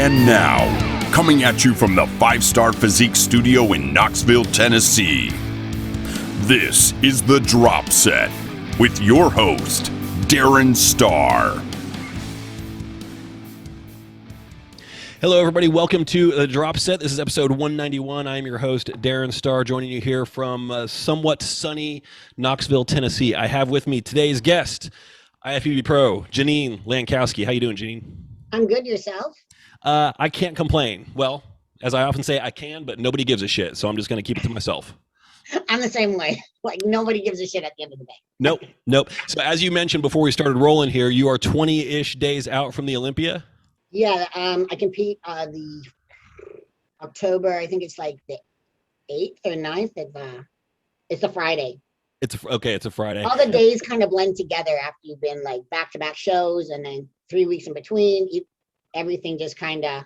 And now, coming at you from the 5-Star Physique Studio in Knoxville, Tennessee, this is The Drop Set with your host, Darren Starr. Hello, everybody. Welcome to The Drop Set. This is episode 191. I'm your host, Darren Starr, joining you here from somewhat sunny Knoxville, Tennessee. I have with me today's guest, IFBB Pro, Janeen Lankowski. How you doing, Janeen? I'm good. Yourself? I can't complain. Well, as I often say, I can, but nobody gives a shit, so I'm just going to keep it to myself. I'm the same way. Like, nobody gives a shit at the end of the day. Nope. So as you mentioned before we started rolling here, you are 20-ish days out from the Olympia? Yeah, I compete the October, I think it's like the 8th or 9th of, it's a Friday. It's a Friday. All the days kind of blend together after you've been like back-to-back shows and then 3 weeks in between. Everything just kind of.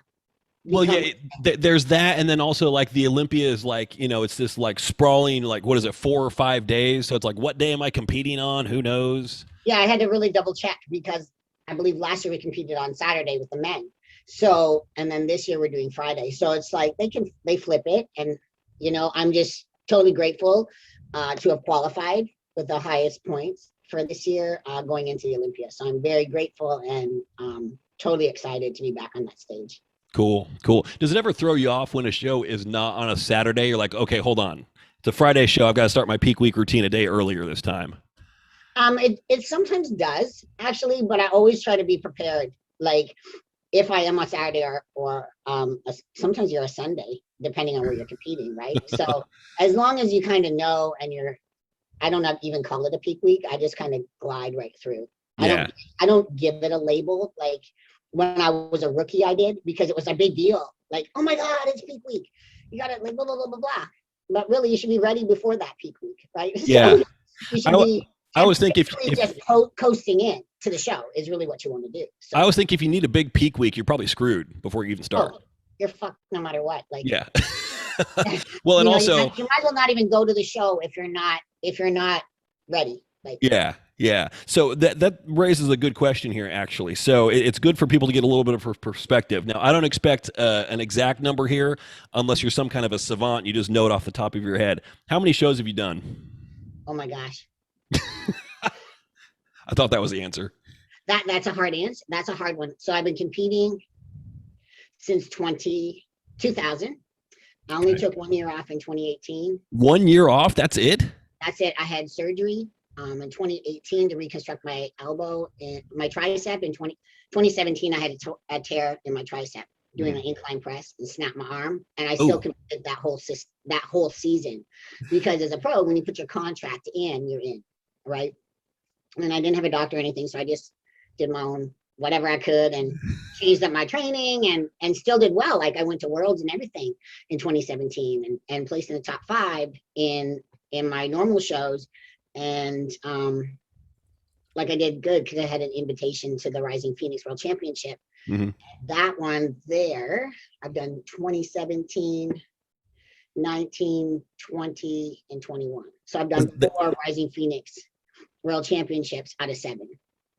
Well, yeah, there's that. And then also like the Olympia is like, you know, it's this like sprawling, like, what is it, 4 or 5 days? So it's like, what day am I competing on? Who knows? Yeah, I had to really double check because I believe last year we competed on Saturday with the men. So, and then this year we're doing Friday. So it's like they flip it. And, you know, I'm just totally grateful to have qualified with the highest points for this year going into the Olympia. So I'm very grateful and totally excited to be back on that stage. Cool. Does it ever throw you off when a show is not on a Saturday? You're like, okay, hold on. It's a Friday show. I've got to start my peak week routine a day earlier this time. It sometimes does actually, but I always try to be prepared. Like if I am on Saturday or sometimes you're a Sunday, depending on where you're competing, right? So as long as you kind of know and I don't even call it a peak week. I just kind of glide right through. I don't give it a label. Like when I was a rookie, I did because it was a big deal. Like, oh my God, it's peak week. You got it, like blah, blah, blah, blah, blah. But really you should be ready before that peak week, right? Yeah. So you should be. I always think if just coasting in to the show is really what you want to do. So, I always think if you need a big peak week, you're probably screwed before you even start. You're fucked no matter what. Like, yeah. Well, and also you might as well not even go to the show if you're not ready. Like, yeah. So that raises a good question here, actually. So it's good for people to get a little bit of perspective. Now, I don't expect an exact number here unless you're some kind of a savant. You just know it off the top of your head. How many shows have you done? Oh my gosh. I thought that was the answer. That's a hard answer. That's a hard one. So I've been competing since 2000. I only took 1 year off in 2018. 1 year off? That's it? That's it. I had surgery in 2018 to reconstruct my elbow and my tricep. In 2017, I had a tear in my tricep doing an incline press and snapped my arm. And I still competed that whole season because as a pro, when you put your contract in, you're in, right? And I didn't have a doctor or anything, so I just did my own whatever I could and changed up my training and still did well. Like I went to Worlds and everything in 2017 and placed in the top 5 in my normal shows. And like I did good because I had an invitation to the Rising Phoenix World Championship. Mm-hmm. That one there, I've done 2017, 19, 20, and 21. So I've done 4 Rising Phoenix World Championships out of 7.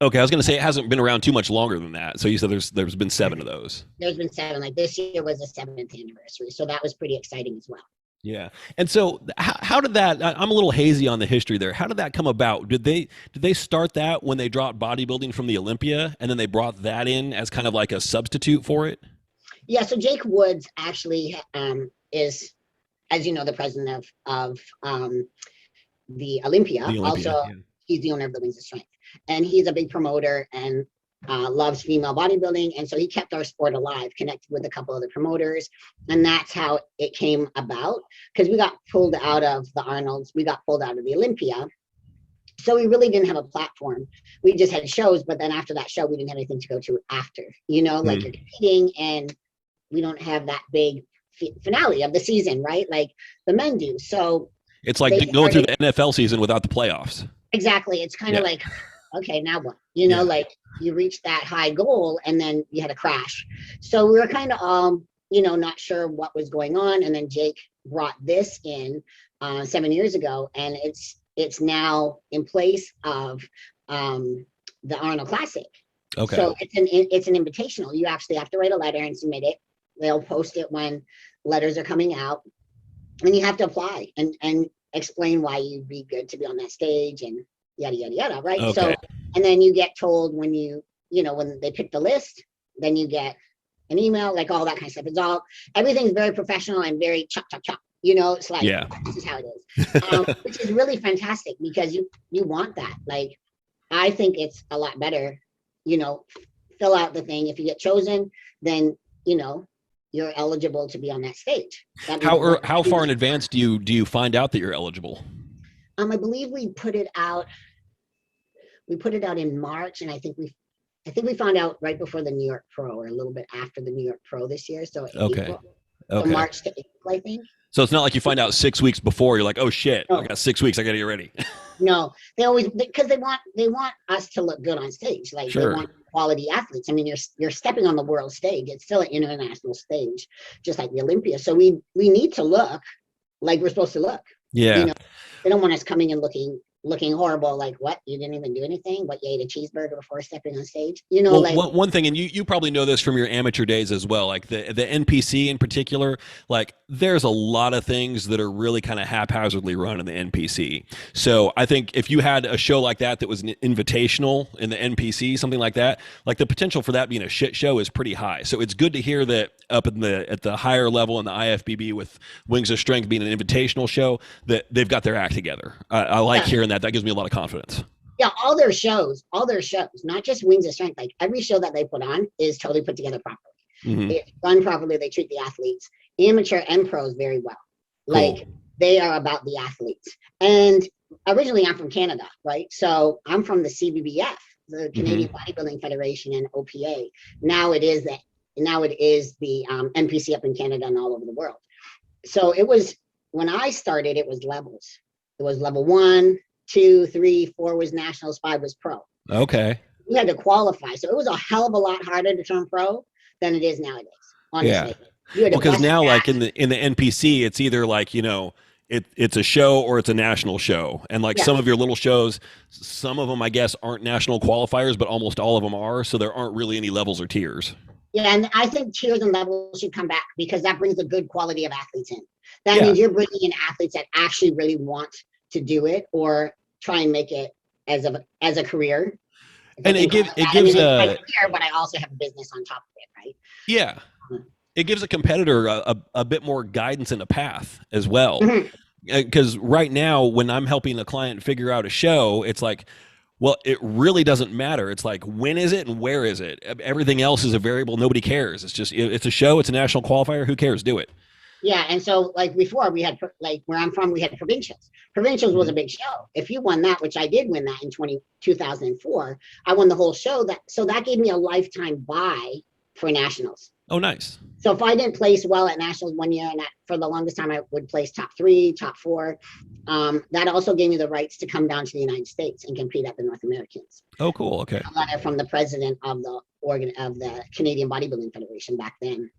Okay, I was going to say it hasn't been around too much longer than that. So you said there's been 7 of those. There's been 7. Like this year was the 7th anniversary, so that was pretty exciting as well. Yeah, and so how did that? I'm a little hazy on the history there. How did that come about? Did they start that when they dropped bodybuilding from the Olympia, and then they brought that in as kind of like a substitute for it? Yeah. So Jake Woods actually is, as you know, the president of the Olympia. Also, he's the owner of the Wings of Strength. And he's a big promoter and loves female bodybuilding. And so he kept our sport alive, connected with a couple other promoters. And that's how it came about. Because we got pulled out of the Arnolds. We got pulled out of the Olympia. So we really didn't have a platform. We just had shows. But then after that show, we didn't have anything to go to after. You know, like you're competing and we don't have that big finale of the season, right? Like the men do. So it's like going through the NFL season without the playoffs. Exactly. It's kind of like, okay, now what? You know, like you reach that high goal and then you had a crash. So we were kind of, not sure what was going on. And then Jake brought this in 7 years ago, and it's now in place of the Arnold Classic. Okay. So it's an invitational. You actually have to write a letter and submit it. They'll post it when letters are coming out, and you have to apply and explain why you'd be good to be on that stage and yada yada yada, right? Okay. So, and then you get told when when they pick the list, then you get an email, like all that kind of stuff. Everything's very professional and very chop chop chop. It's like, this is how it is, which is really fantastic because you want that. Like, I think it's a lot better. Fill out the thing. If you get chosen, then you're eligible to be on that stage. How far in advance do you find out that you're eligible? I believe we put it out. We put it out in March, and I think we found out right before the New York Pro, or a little bit after the New York Pro this year. So April, so March to April, I think. So it's not like you find out 6 weeks before. You're like, oh shit, I got 6 weeks. I got to get ready. No, because they want us to look good on stage. Like, they want quality athletes. I mean, you're stepping on the world stage. It's still an international stage, just like the Olympia. So we need to look like we're supposed to look. Yeah. They don't want us coming and looking horrible, like, what, you didn't even do anything, but you ate a cheeseburger before stepping on stage, well, like one thing, and you probably know this from your amateur days as well, like the NPC in particular, like there's a lot of things that are really kind of haphazardly run in the NPC. So I think if you had a show like that was an invitational in the NPC, something like that, like the potential for that being a shit show is pretty high. So it's good to hear that up at the higher level in the IFBB with Wings of Strength being an invitational show, that they've got their act together. I like hearing that. That gives me a lot of confidence. Yeah, all their shows, not just Wings of Strength, like every show that they put on is totally put together properly. Mm-hmm. It's done properly. They treat the athletes, amateur and pros, very well. Like, they are about the athletes. And originally I'm from Canada, right? So I'm from the CBBF, the Canadian Bodybuilding Federation, and OPA. Now it is the NPC up in Canada and all over the world. So when I started, it was levels. It was level 1, 2, 3, 4 was nationals, 5 was pro. Okay. You had to qualify. So it was a hell of a lot harder to turn pro than it is nowadays, honestly. Yeah. Because now, like in the NPC, it's either like, it's a show or it's a national show. And like some of your little shows, some of them, I guess, aren't national qualifiers, but almost all of them are. So there aren't really any levels or tiers. Yeah, and I think tiers and levels should come back because that brings a good quality of athletes in. That means you're bringing in athletes that actually really want to do it or try and make it as a career. And it gives my career, but I also have a business on top of it, right? Yeah. It gives a competitor a bit more guidance and a path as well. Because right now, when I'm helping a client figure out a show, it's like, well, it really doesn't matter. It's like, when is it and where is it? Everything else is a variable. Nobody cares. It's just, it's a show. It's a national qualifier. Who cares? Do it. Yeah. And so, like, before we had, like, where I'm from, we had provincials. Provincials was a big show. If you won that, which I did win that in 2004, I won the whole show. So that gave me a lifetime buy for nationals. Oh, nice. So if I didn't place well at nationals one year, and for the longest time I would place top 3, top 4, that also gave me the rights to come down to the United States and compete at the North Americans. Oh, cool. Okay. A letter from the president of the Canadian Bodybuilding Federation back then.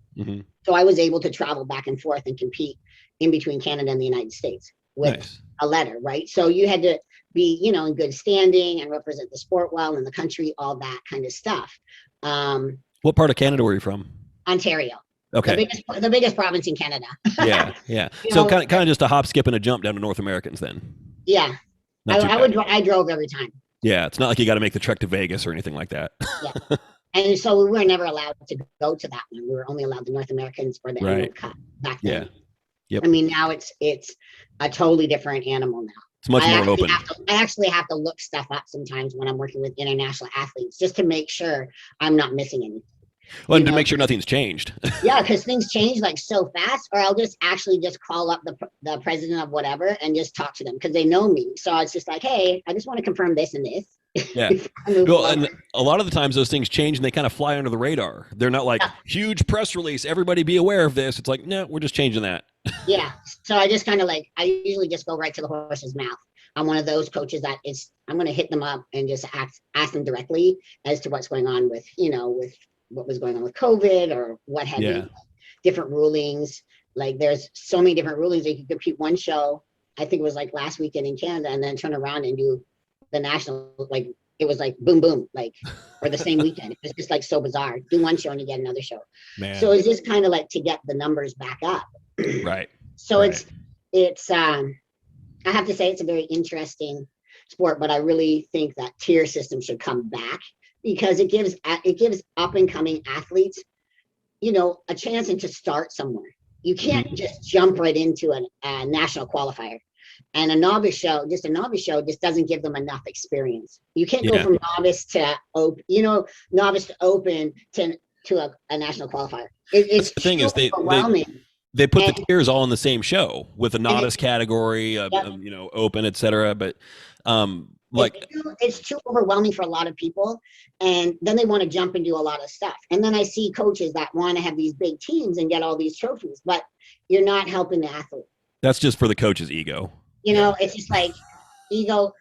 So I was able to travel back and forth and compete in between Canada and the United States with a letter, right? So you had to be, in good standing and represent the sport well in the country, all that kind of stuff. What part of Canada were you from? Ontario. Okay. The biggest province in Canada. Yeah. So kind of just a hop, skip, and a jump down to North Americans then. Yeah. I drove every time. Yeah. It's not like you got to make the trek to Vegas or anything like that. Yeah. And so we were never allowed to go to that one. We were only allowed the North Americans for the Annual Cup back then. Yeah. Yep. I mean, now it's a totally different animal now. It's much more open. I actually have to look stuff up sometimes when I'm working with international athletes just to make sure I'm not missing anything. Well, and to make sure nothing's changed. Yeah, because things change like so fast, or I'll just call up the president of whatever and just talk to them because they know me. So it's just like, hey, I just want to confirm this and this. Yeah. Well, and a lot of the times those things change and they kind of fly under the radar. They're not like huge press release. Everybody be aware of this. It's like, no, we're just changing that. Yeah. So I just kind of I usually just go right to the horse's mouth. I'm one of those coaches that I'm going to hit them up and just ask them directly as to what's going on with what was going on with COVID or what have you, different rulings. Like, there's so many different rulings. You could compete one show, I think it was like last weekend in Canada, and then turn around and do the national, like it was like boom, boom, like, or the same weekend. It was just like so bizarre. Do one show and you get another show. Man. So it's just kind of like to get the numbers back up. Right. So right. it's I have to say it's a very interesting sport, but I really think that tier system should come back because it gives up and coming athletes, you know, a chance and to start somewhere. You can't just jump right into a national qualifier. And a novice show just doesn't give them enough experience. You can't go from novice to open, you know, novice to open to a national qualifier. It's the thing is overwhelming. They put the tiers all in the same show with a novice category, you know, open, etc. But like it's too overwhelming for a lot of people, and then they want to jump and do a lot of stuff. And then I see coaches that want to have these big teams and get all these trophies, but you're not helping the athlete. That's just for the coach's ego. You know, it's just like ego.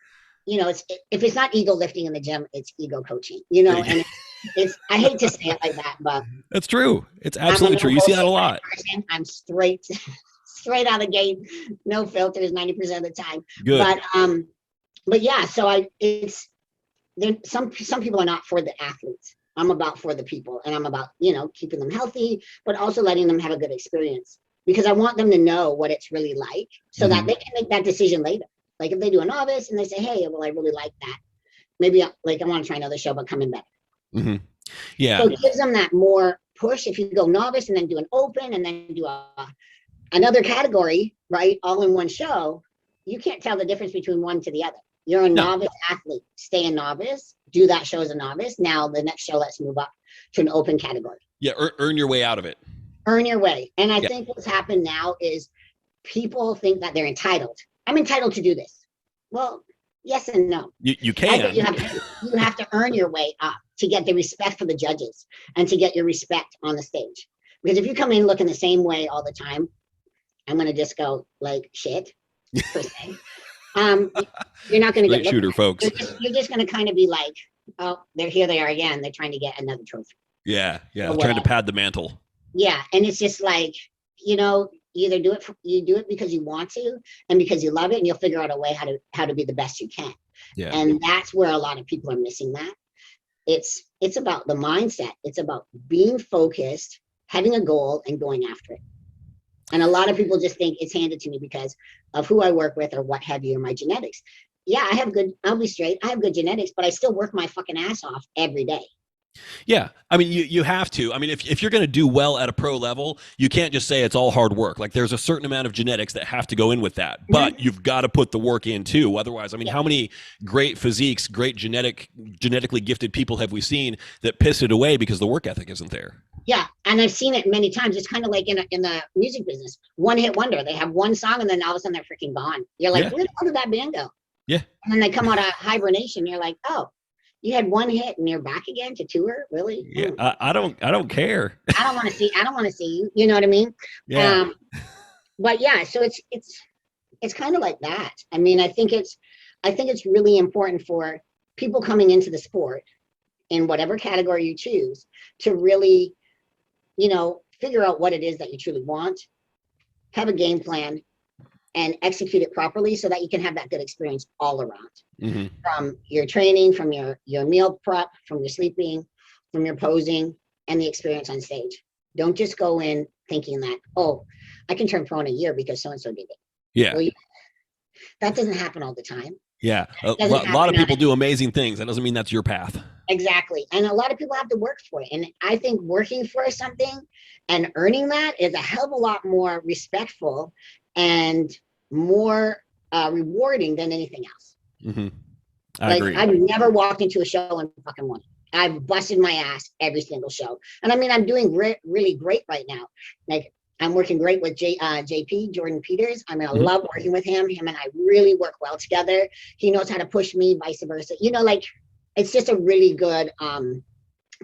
You know, if it's not ego lifting in the gym, it's ego coaching. You know, and it's I hate to say it like that, but that's true. It's absolutely true. You see that a lot. I'm straight out of the gate, no filters, 90% of the time. Good. But yeah, so some people are not for the athletes. I'm about for the people, and I'm about, you know, keeping them healthy, but also letting them have a good experience because I want them to know what it's really like so that they can make that decision later. Like if they do a novice and they say, hey, well, I really like that. Maybe I want to try another show, but come in better. Yeah. So it gives them that more push. If you go novice and then do an open and then do another category, right, all in one show, you can't tell the difference between one to the other. You're a novice athlete. Stay a novice. Do that show as a novice. Now the next show, let's move up to an open category. Yeah, earn your way out of it. Earn your way. And I think what's happened now is people think that they're entitled. I'm entitled to do this. Well, yes and no. You can. You have to earn your way up to get the respect for the judges and to get your respect on the stage. Because if you come in looking the same way all the time, I'm going to just go like shit, per se. You're not going to get shooter, folks. You're just going to kind of be like, oh, here they are again. They're trying to get another trophy. Yeah, trying to pad the mantle. Yeah, and it's just like, you know, either do it because you want to and because you love it, and you'll figure out a way how to be the best you can. Yeah. And that's where a lot of people are missing that. It's about the mindset. It's about being focused, having a goal, and going after it. And a lot of people just think it's handed to me because of who I work with or what have you, or my genetics. Yeah, I'll be straight. I have good genetics, but I still work my fucking ass off every day. Yeah. I mean, you have to. I mean, if you're going to do well at a pro level, you can't just say it's all hard work. Like there's a certain amount of genetics that have to go in with that, but you've got to put the work in too. Otherwise, I mean, how many great physiques, great genetically gifted people have we seen that piss it away because the work ethic isn't there? Yeah. And I've seen it many times. It's kind of like in the music business, one hit wonder. They have one song and then all of a sudden they're freaking gone. You're like, where the hell did that band go? Yeah. And then they come out of hibernation. You're like, oh, you had one hit and you're back again to tour? Really? Yeah. I don't care. I don't want to see you. You know what I mean? Yeah. But yeah, so it's kind of like that. I mean, I think it's really important for people coming into the sport in whatever category you choose to really, you know, figure out what it is that you truly want, have a game plan, and execute it properly so that you can have that good experience all around. From your training, from your meal prep, from your sleeping, from your posing, and the experience on stage. Don't just go in thinking that, oh, I can turn pro in a year because so-and-so did it. Yeah. Well, that doesn't happen all the time. Yeah. A lot of people do amazing things. That doesn't mean that's your path. Exactly. And a lot of people have to work for it. And I think working for something and earning that is a hell of a lot more respectful and more rewarding than anything else. I agree. I've never walked into a show and fucking won. I've busted my ass every single show. And I mean, I'm doing really great right now. Like I'm working great with JP, Jordan Peters. I mean, I love working with him. Him and I really work well together. He knows how to push me, vice versa. You know, like it's just a really good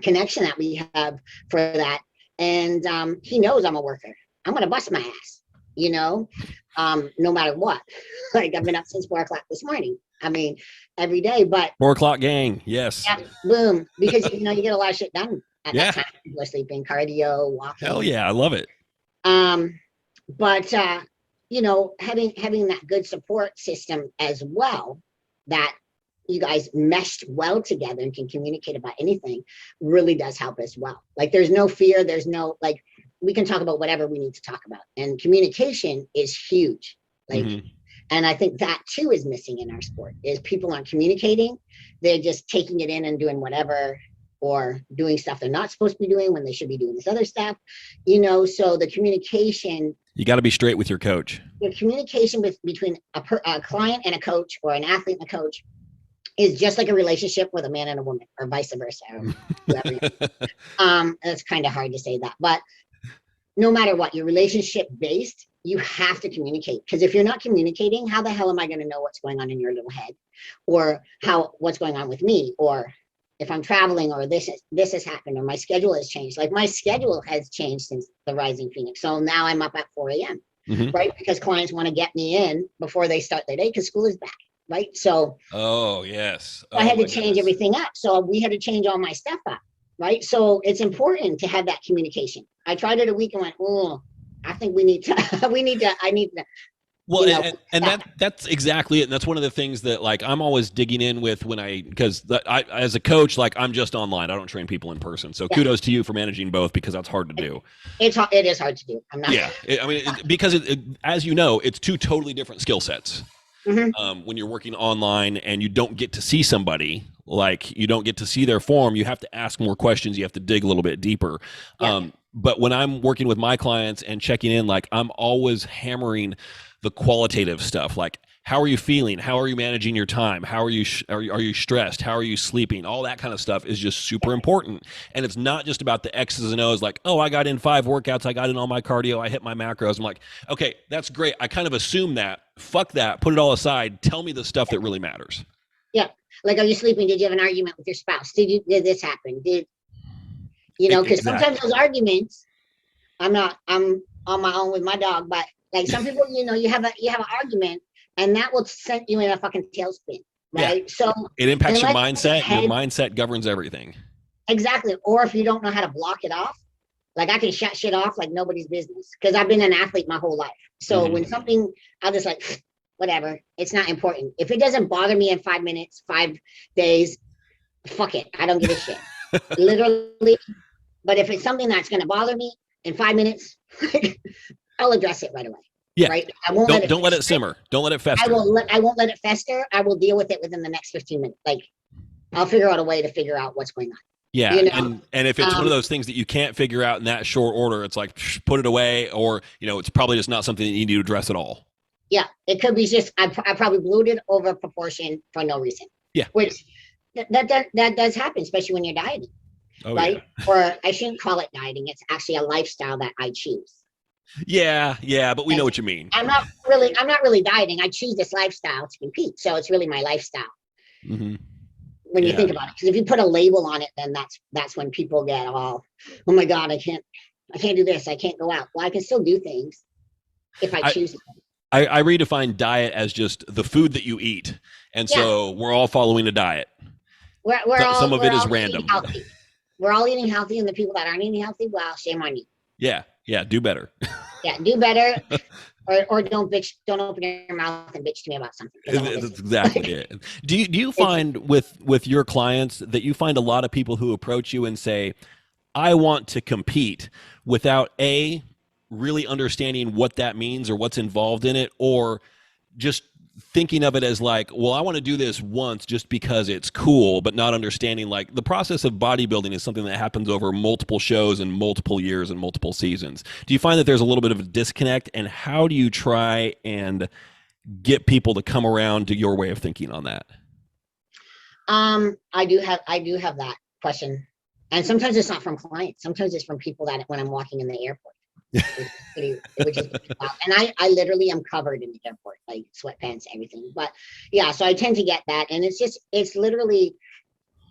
connection that we have for that. And he knows I'm a worker. I'm going to bust my ass, you know, no matter what. Like I've been up since 4 o'clock this morning. I mean, every day, but 4 o'clock gang. Yes. Yeah, boom. Because, you know, you get a lot of shit done at that time. People are sleeping, cardio, walking. Hell yeah. I love it. But, you know, having that good support system as well, that you guys meshed well together and can communicate about anything really does help as well. Like there's no fear, there's no, like, we can talk about whatever we need to talk about, and communication is huge. Like, and I think that too is missing in our sport, is people aren't communicating. They're just taking it in and doing whatever, or doing stuff they're not supposed to be doing when they should be doing this other stuff, you know. So the communication, you got to be straight with your coach. The communication between a client and a coach, or an athlete and a coach, is just like a relationship with a man and a woman, or vice versa, or whoever. It's kind of hard to say that, but no matter what, you're relationship based, you have to communicate. Because if you're not communicating, how the hell am I going to know what's going on in your little head, or what's going on with me, or if I'm traveling, or this has happened, or my schedule has changed. Like my schedule has changed since the Rising Phoenix. So now I'm up at 4 a.m. Right? Because clients want to get me in before they start their day, because school is back. Right. So, I had to change everything up. So we had to change all my stuff up. Right. So it's important to have that communication. I tried it a week and went, oh, I think I need to. Well, that's exactly it. And that's one of the things that, like, I'm always digging in with because I, as a coach, like, I'm just online. I don't train people in person. So kudos to you for managing both, because that's hard to do. It is hard to do. I'm not. Yeah. Because as you know, it's two totally different skill sets. When you're working online and you don't get to see somebody, like, you don't get to see their form, you have to ask more questions. You have to dig a little bit deeper. But when I'm working with my clients and checking in, like, I'm always hammering the qualitative stuff. Like, how are you feeling? How are you managing your time? How are you, are you stressed? How are you sleeping? All that kind of stuff is just super important. And it's not just about the X's and O's, like, oh, I got in 5 workouts. I got in all my cardio. I hit my macros. I'm like, okay, that's great. I kind of assume that. Fuck that. Put it all aside. Tell me the stuff that really matters. Yeah. Like, are you sleeping? Did you have an argument with your spouse? Did this happen? Because sometimes those arguments, I'm on my own with my dog, but like some people, you have an argument, and that will send you in a fucking tailspin, right? Yeah. So it impacts your mindset. Your mindset governs everything. Exactly. Or if you don't know how to block it off, like, I can shut shit off like nobody's business, because I've been an athlete my whole life. So when something, I'll just like, whatever, it's not important. If it doesn't bother me in 5 minutes, 5 days, fuck it. I don't give a shit. Literally. But if it's something that's going to bother me in 5 minutes, I'll address it right away. Yeah. Right. I won't don't let it simmer. Don't let it fester. I won't let it fester. I will deal with it within the next 15 minutes. Like, I'll figure out a way to figure out what's going on. Yeah. And if it's one of those things that you can't figure out in that short order, it's like, put it away, or, it's probably just not something that you need to address at all. Yeah. It could be just, I probably bloated over proportion for no reason. Yeah. Which that does happen, especially when you're dieting. Oh, right. Yeah. Or I shouldn't call it dieting. It's actually a lifestyle that I choose. Yeah. But we know what you mean. I'm not really dieting. I choose this lifestyle to compete. So it's really my lifestyle. When you think about it, because if you put a label on it, then that's when people get all, oh my God, I can't do this. I can't go out. Well, I can still do things if I choose to. I redefine diet as just the food that you eat. And so we're all following a diet. Some of it is random. We're all eating healthy, and the people that aren't eating healthy, well, shame on you. Yeah, do better. Yeah, do better, or don't bitch. Don't open your mouth and bitch to me about something. That's exactly it. Do you find with your clients that you find a lot of people who approach you and say, I want to compete, without really understanding what that means or what's involved in it, or just thinking of it as like, well, I want to do this once just because it's cool, but not understanding, like, the process of bodybuilding is something that happens over multiple shows and multiple years and multiple seasons. Do you find that there's a little bit of a disconnect, and how do you try and get people to come around to your way of thinking on that? I do have that question. And sometimes it's not from clients. Sometimes it's from people that when I'm walking in the airport. Which is and I literally am covered in the airport, like sweatpants, everything. But yeah, so I tend to get that, and it's literally,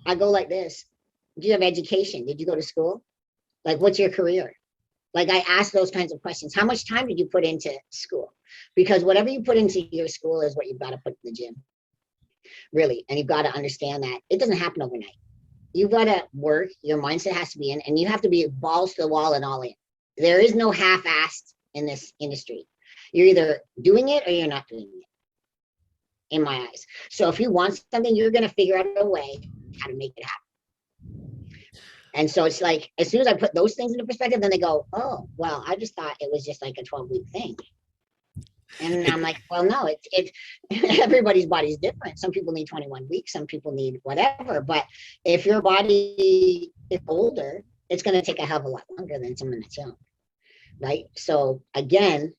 I go like this: do you have education? Did you go to school? Like, what's your career? Like, I ask those kinds of questions. How much time did you put into school? Because whatever you put into your school is what you've got to put in the gym, really. And you've got to understand that it doesn't happen overnight. You've got to work. Your mindset has to be in, and you have to be balls to the wall and all in. There is no half-assed in this industry. You're either doing it or you're not doing in my eyes. So if you want something, you're going to figure out a way how to make it happen. And so it's like, as soon as I put those things into perspective, then they go, oh, well, I just thought it was just like a 12-week thing. And I'm like, well, no, it's everybody's body's different. Some people need 21 weeks, some people need whatever. But if your body is older, it's going to take a hell of a lot longer than someone that's young, right? So again,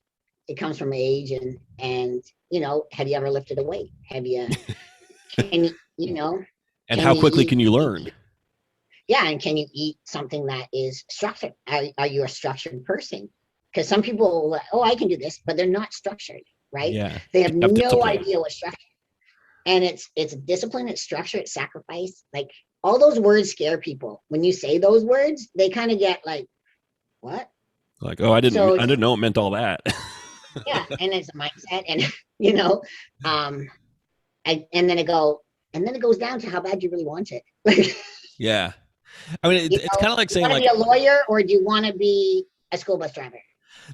it comes from age and you know, have you ever lifted a weight? Have you, can you know? And how quickly can you learn? Yeah, and can you eat something that is structured? Are you a structured person? Because some people, oh, I can do this, but they're not structured, right? Yeah. They have no idea what structure. And it's discipline, it's structure, it's sacrifice. Like all those words scare people. When you say those words, they kind of get like, what? Like, oh, I didn't know it meant all that. Yeah, and it's a mindset, and you know, and then it goes down to how bad you really want it. Yeah, I mean, it's kind of like saying, like, be a lawyer, or do you want to be a school bus driver?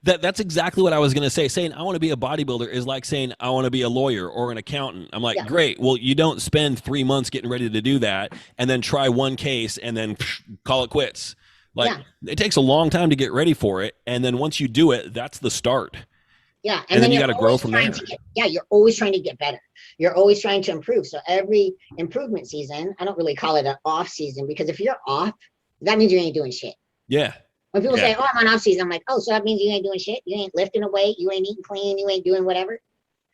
That's exactly what I was going to say. Saying I want to be a bodybuilder is like saying I want to be a lawyer or an accountant. I'm like, great. Well, you don't spend 3 months getting ready to do that and then try one case and then call it quits. Like it takes a long time to get ready for it. And then once you do it, that's the start. Yeah. And then you got to grow from there. You're always trying to get better. You're always trying to improve. So every improvement season, I don't really call it an off season, because if you're off, that means you ain't doing shit. Yeah. When people say, oh, I'm on off season, I'm like, oh, so that means you ain't doing shit? You ain't lifting a weight? You ain't eating clean? You ain't doing whatever?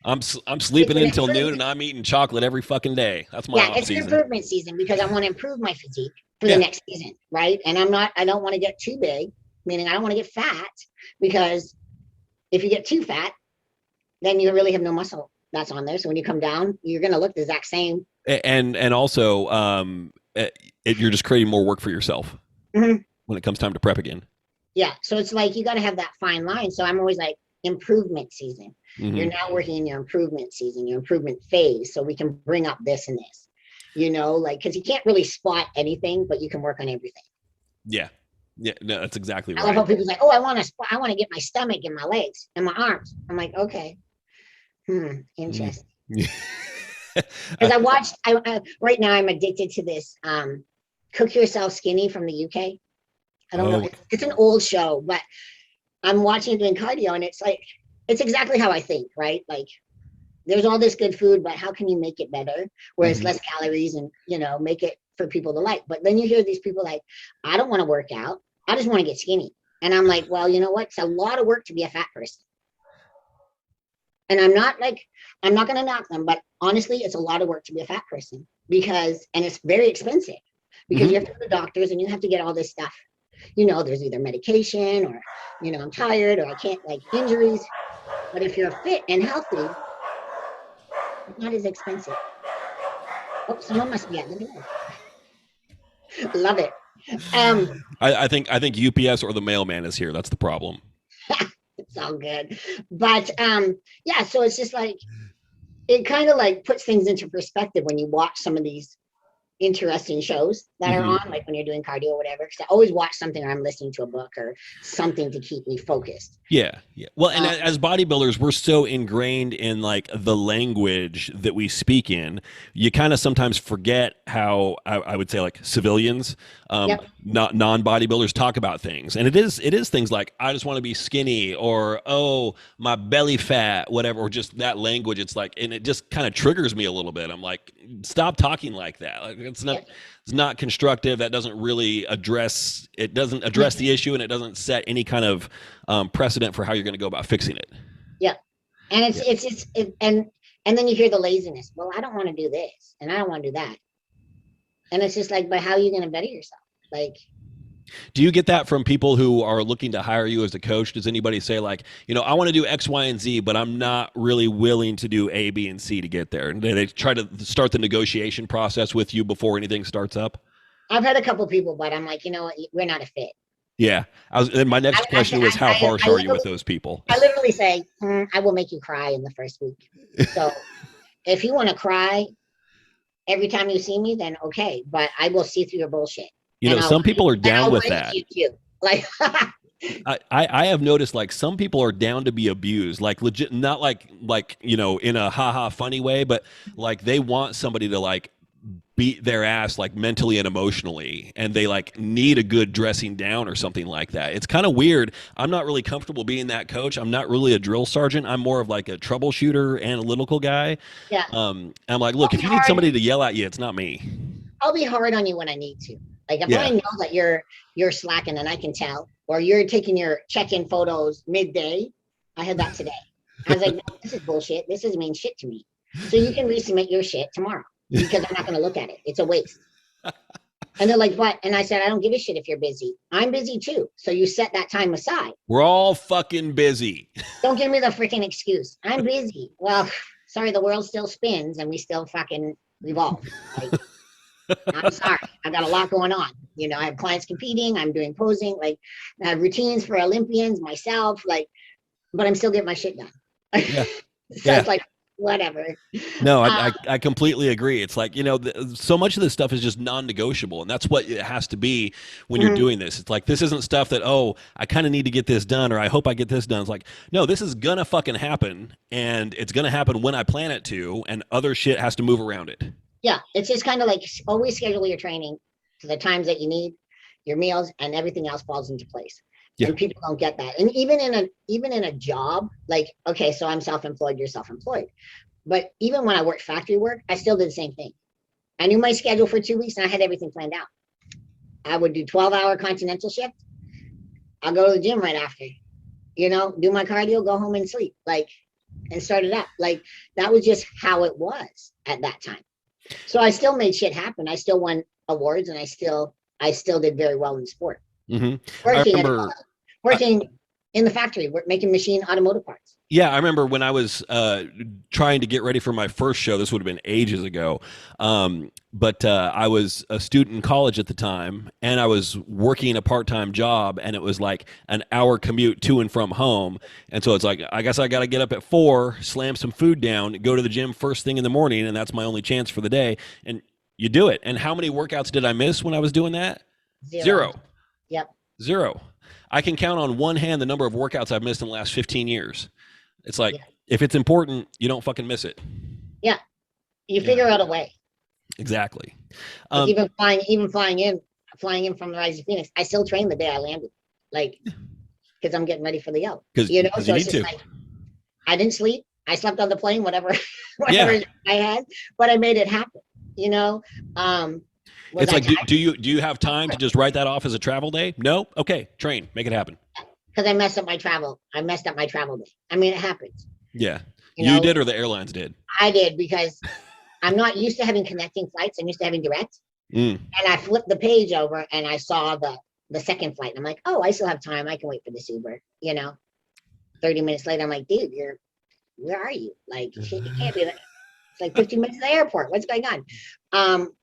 I'm sleeping until noon and I'm eating chocolate every fucking day. That's my off season. It's an improvement season because I want to improve my physique for the next season, right? And I don't want to get too big, meaning I don't want to get fat, because if you get too fat, then you really have no muscle that's on there. So when you come down, you're going to look the exact same. And also, you're just creating more work for yourself. Mm-hmm. When it comes time to prep again. Yeah. So it's like, you got to have that fine line. So I'm always like, improvement season. Mm-hmm. You're now working in your improvement season, your improvement phase. So we can bring up this and this, you know, like, cause you can't really spot anything, but you can work on everything. Yeah. Yeah. No, that's exactly right. I love how people's like, oh, I want to get my stomach and my legs and my arms. I'm like, okay. Interesting. Because right now I'm addicted to this, Cook Yourself Skinny from the UK. I don't know. It's an old show, but I'm watching it doing cardio, and it's like, it's exactly how I think, right? Like, there's all this good food, but how can you make it better where it's less calories and, you know, make it for people to like? But then you hear these people like, I don't want to work out. I just want to get skinny. And I'm like, well, you know what? It's a lot of work to be a fat person. And I'm not going to knock them, but honestly, it's a lot of work to be a fat person and it's very expensive because you have to go to the doctors and you have to get all this stuff. You know, there's either medication or, you know, I'm tired or I can't, like, injuries. But if you're fit and healthy, it's not as expensive. Oh, someone must be at the door. Love it. I think UPS or the mailman is here. That's the problem. It's all good. But yeah, so it's just like, it kind of like puts things into perspective when you watch some of these interesting shows that are on, like when you're doing cardio or whatever, because I always watch something or I'm listening to a book or something to keep me focused. Yeah. Well, and as bodybuilders, we're so ingrained in like the language that we speak in, you kind of sometimes forget how I would say like civilians, not non-bodybuilders talk about things. And it is things like, I just want to be skinny, or, oh, my belly fat, whatever, or just that language. It's like, and it just kind of triggers me a little bit. I'm like, stop talking like that. Like, it's not constructive. That doesn't really address the issue, and it doesn't set any kind of precedent for how you're going to go about fixing it. Yeah. And and then you hear the laziness. Well, I don't want to do this and I don't want to do that. And it's just like, but how are you going to better yourself? Like, do you get that from people who are looking to hire you as a coach? Does anybody say like, you know, I want to do X, Y, and Z, but I'm not really willing to do A, B, and C to get there? And they try to start the negotiation process with you before anything starts up? I've had a couple people, but I'm like, you know what? We're not a fit. Yeah. And my next question was, how harsh are you with those people? I literally say, I will make you cry in the first week. So if you want to cry every time you see me, then okay. But I will see through your bullshit. You know, some people are down with that. Like, I have noticed like some people are down to be abused, like legit, not like in a haha funny way, but like they want somebody to like beat their ass like mentally and emotionally, and they like need a good dressing down or something like that. It's kind of weird. I'm not really comfortable being that coach. I'm not really a drill sergeant. I'm more of like a troubleshooter, analytical guy. Yeah. I'm like, look, if you need somebody to yell at you, it's not me. I'll be hard on you when I need to. Like if Yeah. I know that you're slacking and I can tell, or you're taking your check-in photos midday. I had that today. I was like, no, this is bullshit. This doesn't mean shit to me. So you can resubmit your shit tomorrow because I'm not going to look at it. It's a waste. And they're like, what? And I said, I don't give a shit if you're busy. I'm busy too. So you set that time aside. We're all fucking busy. Don't give me the freaking excuse. I'm busy. Well, sorry, the world still spins and we still fucking revolve. Like, I'm sorry. I've got a lot going on. You know, I have clients competing. I'm doing posing, like I have routines for Olympians, myself, like, but I'm still getting my shit done. Yeah. So it's like, whatever. No, I completely agree. It's like, so much of this stuff is just non-negotiable, and that's what it has to be when you're doing this. It's like, this isn't stuff that, oh, I kind of need to get this done, or I hope I get this done. It's like, no, this is gonna fucking happen, and it's gonna happen when I plan it to, and other shit has to move around it. Yeah, it's just kind of like always schedule your training to the times that you need, your meals, and everything else falls into place. Yeah. And people don't get that. And even in a job, like, okay, so I'm self-employed, you're self-employed. But even when I worked factory work, I still did the same thing. I knew my schedule for 2 weeks and I had everything planned out. I would do 12-hour continental shift. I'll go to the gym right after, do my cardio, go home and sleep, like, and start it up. Like, that was just how it was at that time. So I still made shit happen. I still won awards and I still did very well in the sport. Mm-hmm. Working in the factory, making machine automotive parts. Yeah, I remember when I was trying to get ready for my first show. This would have been ages ago. But I was a student in college at the time, and I was working a part-time job, and it was like an hour commute to and from home. And so it's like, I guess I got to get up at 4, slam some food down, go to the gym first thing in the morning, and that's my only chance for the day. And you do it. And how many workouts did I miss when I was doing that? Zero. Yep. Zero. I can count on one hand the number of workouts I've missed in the last 15 years. It's like, if it's important, you don't fucking miss it. Yeah. You figure out a way. Exactly. Even flying in from the Rising Phoenix, I still train the day I landed, like, because I'm getting ready for the Yo. So you it's just like, I didn't sleep. I slept on the plane, whatever I had, but I made it happen. It's like, do you have time to just write that off as a travel day? No? Okay, train, make it happen. Because I messed up my travel. I messed up my travel day. I mean, it happens. Yeah. You did, or the airlines did? I did, because I'm not used to having connecting flights. I'm used to having direct. And I flipped the page over and I saw the second flight. And I'm like, oh, I still have time. I can wait for this Uber. 30 minutes later, I'm like, dude, where are you? Like, shit, you can't be there. It's like 15 minutes to the airport. What's going on?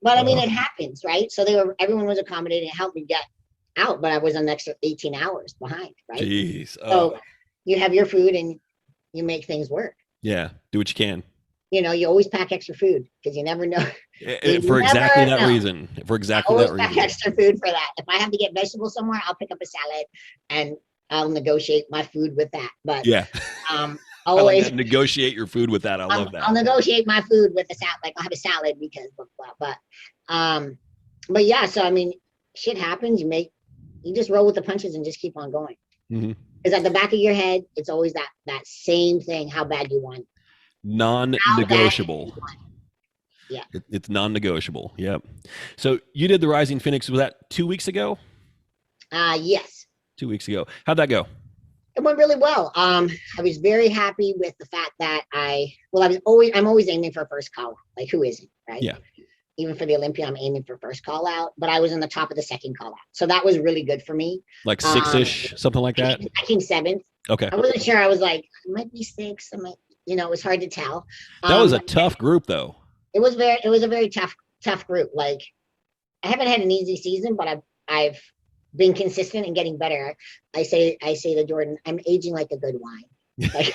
But I mean, it happens, right? So everyone was accommodating, helped me get out, but I was an extra 18 hours behind, right? Jeez. So you have your food and you make things work. Yeah, do what you can. You always pack extra food because you never know. For exactly that reason. Pack extra food for that. If I have to get vegetables somewhere, I'll pick up a salad and I'll negotiate my food with that. But yeah, always like negotiate your food with that. I love that. I'll negotiate my food with a salad. Like, I'll have a salad because blah, blah, blah. But yeah, so I mean, shit happens. You just roll with the punches and just keep on going. Because at the back of your head, it's always that same thing: how bad you want. Non-negotiable. Yeah, it's non-negotiable. Yep. So you did the Rising Phoenix. Was that 2 weeks ago? Yes. 2 weeks ago. How'd that go? It went really well. I was very happy with the fact that I'm always aiming for first call out. Like, who isn't, right? Yeah. Even for the Olympia, I'm aiming for first call out, but I was in the top of the second call out. So that was really good for me. Like 6-ish, something like that? I came 7th. Okay. I wasn't sure. I was like, it might be 6. It was hard to tell. That was a tough group though. It was a very tough group. Like, I haven't had an easy season, but I've been consistent and getting better. I say to Jordan, I'm aging like a good wine. Like,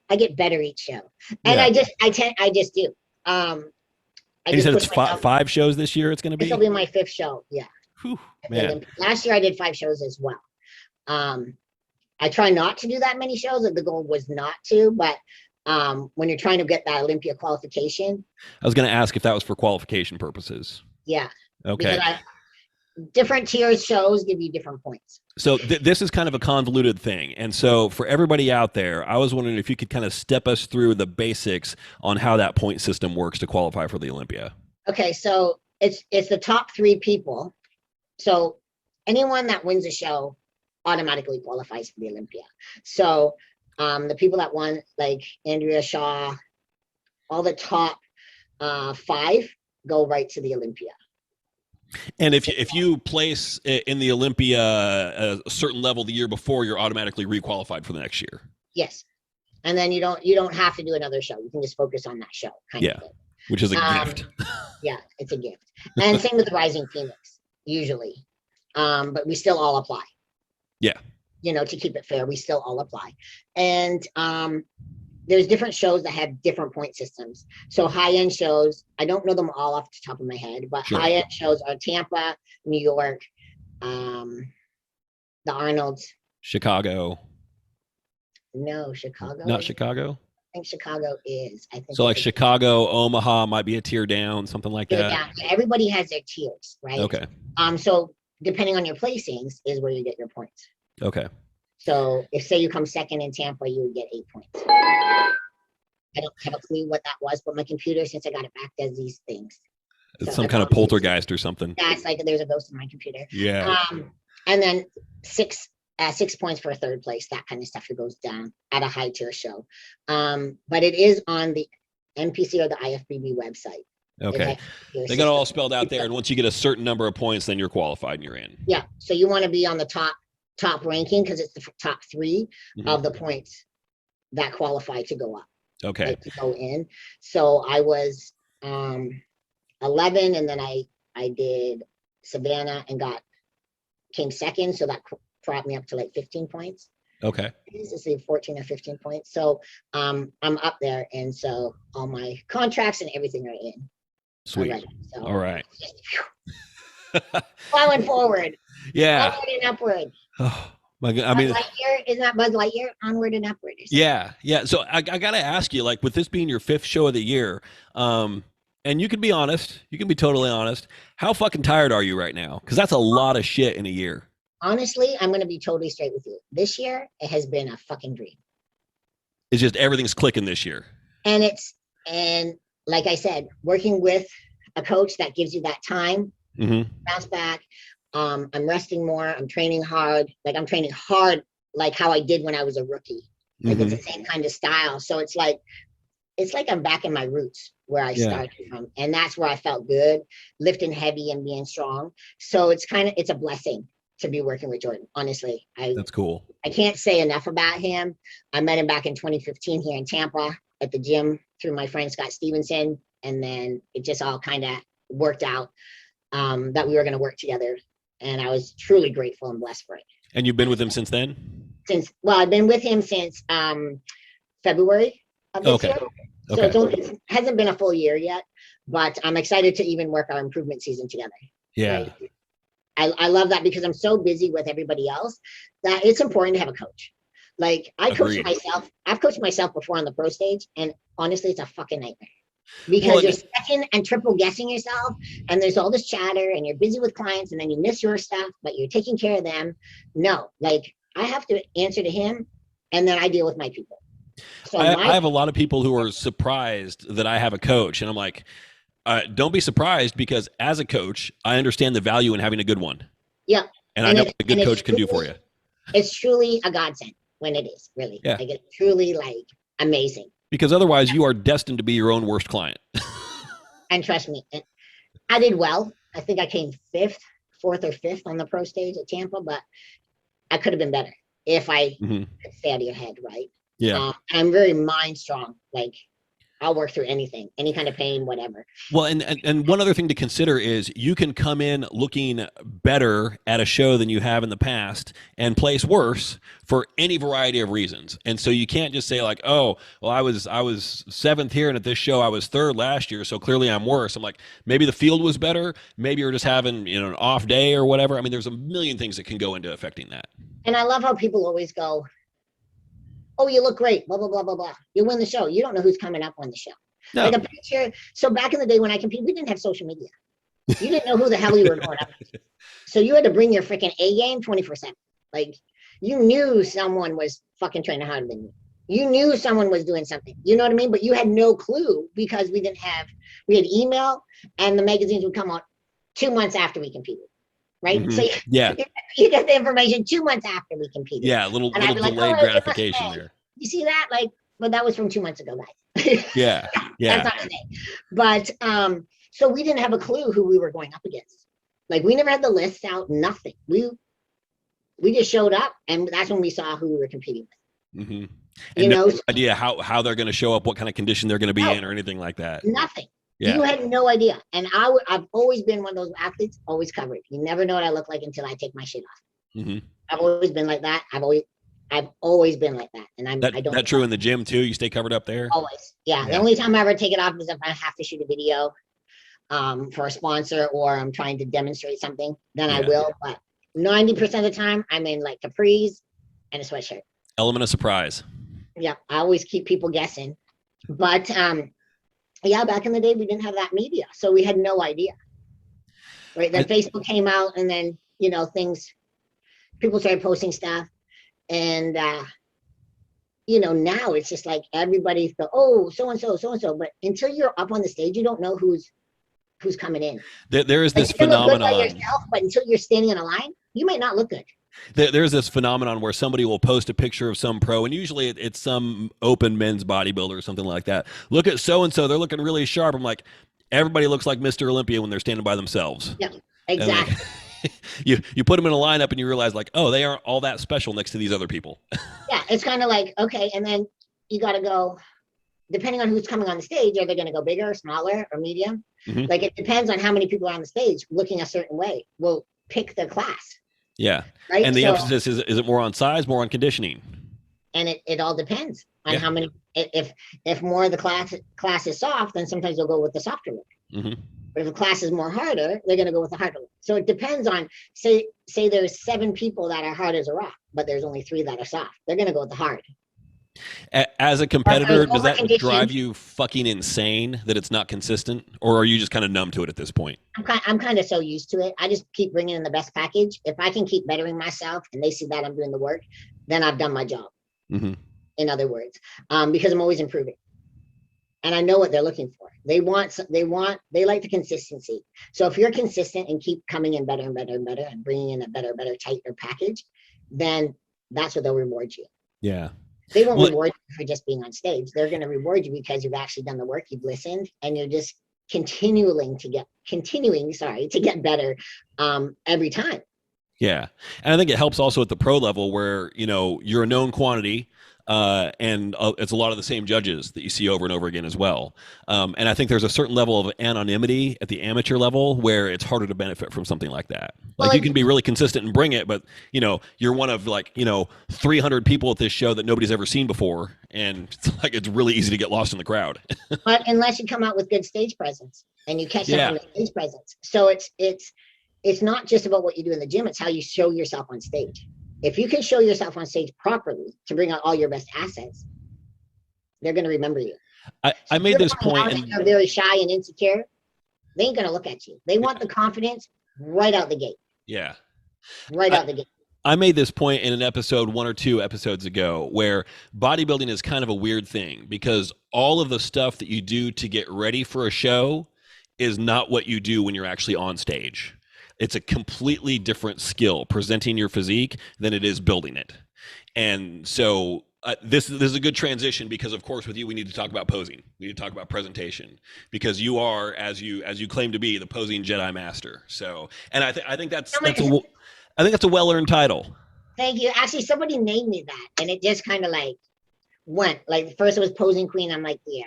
I get better each show. And I just do. And you said it's 5 shows this year it's going to be? This will be my 5th show. Yeah. Whew, man. Last year I did 5 shows as well. I try not to do that many shows. The goal was not to, but when you're trying to get that Olympia qualification. I was going to ask if that was for qualification purposes. Yeah. Okay. Because different tiers shows give you different points. So this is kind of a convoluted thing. And so for everybody out there, I was wondering if you could kind of step us through the basics on how that point system works to qualify for the Olympia. Okay, so it's the top 3 people. So anyone that wins a show automatically qualifies for the Olympia. So the people that won, like Andrea Shaw, all the top 5 go right to the Olympia. And if you place in the Olympia a certain level the year before, you're automatically requalified for the next year. Yes, and then you don't have to do another show. You can just focus on that show. Kind of thing. Which is a gift. Yeah, it's a gift. And same with the Rising Phoenix usually, but we still all apply. Yeah. To keep it fair, we still all apply, and there's different shows that have different point systems. So high-end shows, I don't know them all off the top of my head, but Sure. High-end shows are Tampa, New York, the Arnolds. Chicago. No, Chicago. Not Chicago? I think Chicago is. I think so like Chicago, Omaha might be a tier down, something like that. Yeah, everybody has their tiers, right? Okay. So depending on your placings is where you get your points. Okay. So if say you come second in Tampa, you would get 8 points. I don't have a clue what that was, but my computer, since I got it back, does these things. It's So some kind of poltergeist or something. That's like there's a ghost in my computer. Yeah. And then 6 points for a 3rd place, that kind of stuff. It goes down at a high tier show. But it is on the NPC or the IFBB website. Okay. They got it all spelled out there. And once you get a certain number of points, then you're qualified and you're in. Yeah. So you want to be on the top ranking because it's the top 3 of the points that qualify to go up. Okay. Like to go in. So I was 11, and then I did Savannah and came second. So that brought me up to like 15 points. Okay. This is 14 or 15 points. So I'm up there, and so all my contracts and everything are in. Sweet. Already. So all right. Plowing forward. Yeah. Onward and upward. Oh my God. I mean, Lightyear, isn't that Buzz Lightyear? Onward and upward. Yeah. So I got to ask you, like, with this being your 5th show of the year, and you can be honest, you can be totally honest. How fucking tired are you right now? Because that's a lot of shit in a year. Honestly, I'm going to be totally straight with you. This year, it has been a fucking dream. It's just everything's clicking this year. And like I said, working with a coach that gives you that time, bounce back. I'm resting more. I'm training hard. Like I'm training hard, like how I did when I was a rookie. Like it's the same kind of style. So it's like I'm back in my roots where I started from. And that's where I felt good, lifting heavy and being strong. So it's a blessing to be working with Jordan. Honestly, that's cool. I can't say enough about him. I met him back in 2015 here in Tampa at the gym through my friend Scott Stevenson. And then it just all kind of worked out that we were going to work together. And I was truly grateful and blessed for it. And you've been with him since then? I've been with him since February of this year. So it hasn't been a full year yet, but I'm excited to even work our improvement season together. Yeah. Right? I love that because I'm so busy with everybody else that it's important to have a coach. Like I've coached myself before on the pro stage, and honestly, it's a fucking nightmare. Because you're second and triple guessing yourself, and there's all this chatter, and you're busy with clients, and then you miss your stuff, but you're taking care of them. No, like I have to answer to him, and then I deal with my people. So I have a lot of people who are surprised that I have a coach, and I'm like, don't be surprised, because as a coach, I understand the value in having a good one. Yeah. And I know what a good coach can do for you. It's truly a godsend when it is, really. Yeah. Like it's truly like amazing. Because otherwise you are destined to be your own worst client. And trust me, I did well. I think I came 4th or 5th on the pro stage at Tampa, but I could have been better if I could stay out of your head, right? Yeah. I'm very mind strong. Like I'll work through anything, any kind of pain, whatever. Well, and one other thing to consider is you can come in looking better at a show than you have in the past and place worse for any variety of reasons. And so you can't just say like, oh, well, I was seventh here, and at this show I was third last year, so clearly I'm worse. I'm like, maybe the field was better, maybe you're just having an off day or whatever. I mean, there's a million things that can go into affecting that. And I love how people always go, oh, you look great, blah, blah, blah, blah, blah. You win the show. You don't know who's coming up on the show. No. Like a picture. So back in the day when I competed, we didn't have social media. You didn't know who the hell you were going up with. So you had to bring your freaking A game 24/7. Like you knew someone was fucking training harder than you. You knew someone was doing something. You know what I mean? But you had no clue because we had email, and the magazines would come out 2 months after we competed. Right. Mm-hmm. So you get the information 2 months after we competed. Yeah, a little delayed gratification there. You see that? Like, but that was from 2 months ago, guys. Yeah. That's not today. But so we didn't have a clue who we were going up against. Like we never had the lists out, nothing. We just showed up, and that's when we saw who we were competing with. Mm-hmm. And no idea how they're going to show up, what kind of condition they're going to be in, or anything like that. Nothing. Yeah. You had no idea. And I've always been one of those athletes, always covered. You never know what I look like until I take my shit off. Mm-hmm. I've always been like that. I've always been like that. And I don't. That true in the gym too? You stay covered up there? Always. Yeah. The only time I ever take it off is if I have to shoot a video for a sponsor, or I'm trying to demonstrate something, then I will. But 90% of the time I'm in like capris and a sweatshirt. Element of surprise. Yeah. I always keep people guessing. But yeah, back in the day, we didn't have that media, so we had no idea. Right, then Facebook came out, and then people started posting stuff, and now it's just like everybody's go, oh, so and so, but until you're up on the stage, you don't know who's coming in. There is this phenomenon. Yourself, but until you're standing in a line, you might not look good. There's this phenomenon where somebody will post a picture of some pro, and usually it's some open men's bodybuilder or something like that. Look at so-and-so, they're looking really sharp. I'm like, everybody looks like Mr. Olympia when they're standing by themselves. Yeah, exactly. Like, you put them in a lineup and you realize like, oh, they aren't all that special next to these other people. Yeah, it's kind of like, okay, and then you got to go, depending on who's coming on the stage, are they going to go bigger, smaller, or medium? Mm-hmm. Like it depends on how many people are on the stage looking a certain way. We'll pick the class. Yeah. Right? And the emphasis is it more on size, more on conditioning? And it all depends on how many. If more of the class is soft, then sometimes they'll go with the softer look. Mm-hmm. But if the class is more harder, they're going to go with the harder look. So it depends on, say there's 7 people that are hard as a rock, but there's only 3 that are soft. They're going to go with the hard. As a competitor, does that drive you fucking insane that it's not consistent, or are you just kind of numb to it at this point? I'm kind of so used to it. I just keep bringing in the best package. If I can keep bettering myself and they see that I'm doing the work, then I've done my job. Mm-hmm. In other words, because I'm always improving, and I know what they're looking for. They like the consistency. So if you're consistent and keep coming in better and better and better and bringing in a better, tighter package, then that's what they'll reward you. Yeah. They won't reward you for just being on stage. They're going to reward you because you've actually done the work, you've listened, and you're just continuing to get better every time. Yeah. And I think it helps also at the pro level where, you're a known quantity. And it's a lot of the same judges that you see over and over again as well. And I think there's a certain level of anonymity at the amateur level where it's harder to benefit from something like that. Like you can be really consistent and bring it, but you're one of 300 people at this show that nobody's ever seen before. And it's really easy to get lost in the crowd. But unless you come out with good stage presence and you catch up on the stage presence. So it's not just about what you do in the gym. It's how you show yourself on stage. If you can show yourself on stage properly to bring out all your best assets, they're going to remember you. I made this point. And you're very shy and insecure. They ain't going to look at you. They want the confidence right out the gate. Yeah. Right out the gate. I made this point in an episode 1 or 2 episodes ago where bodybuilding is kind of a weird thing because all of the stuff that you do to get ready for a show is not what you do when you're actually on stage. It's a completely different skill presenting your physique than it is building it. And so this is a good transition because of course with you, we need to talk about posing. We need to talk about presentation because you are, as you claim to be, the posing Jedi master. So, and I think that's a well-earned title. Thank you. Actually, somebody named me that and it just kind of like went like first it was posing queen. I'm like, yeah,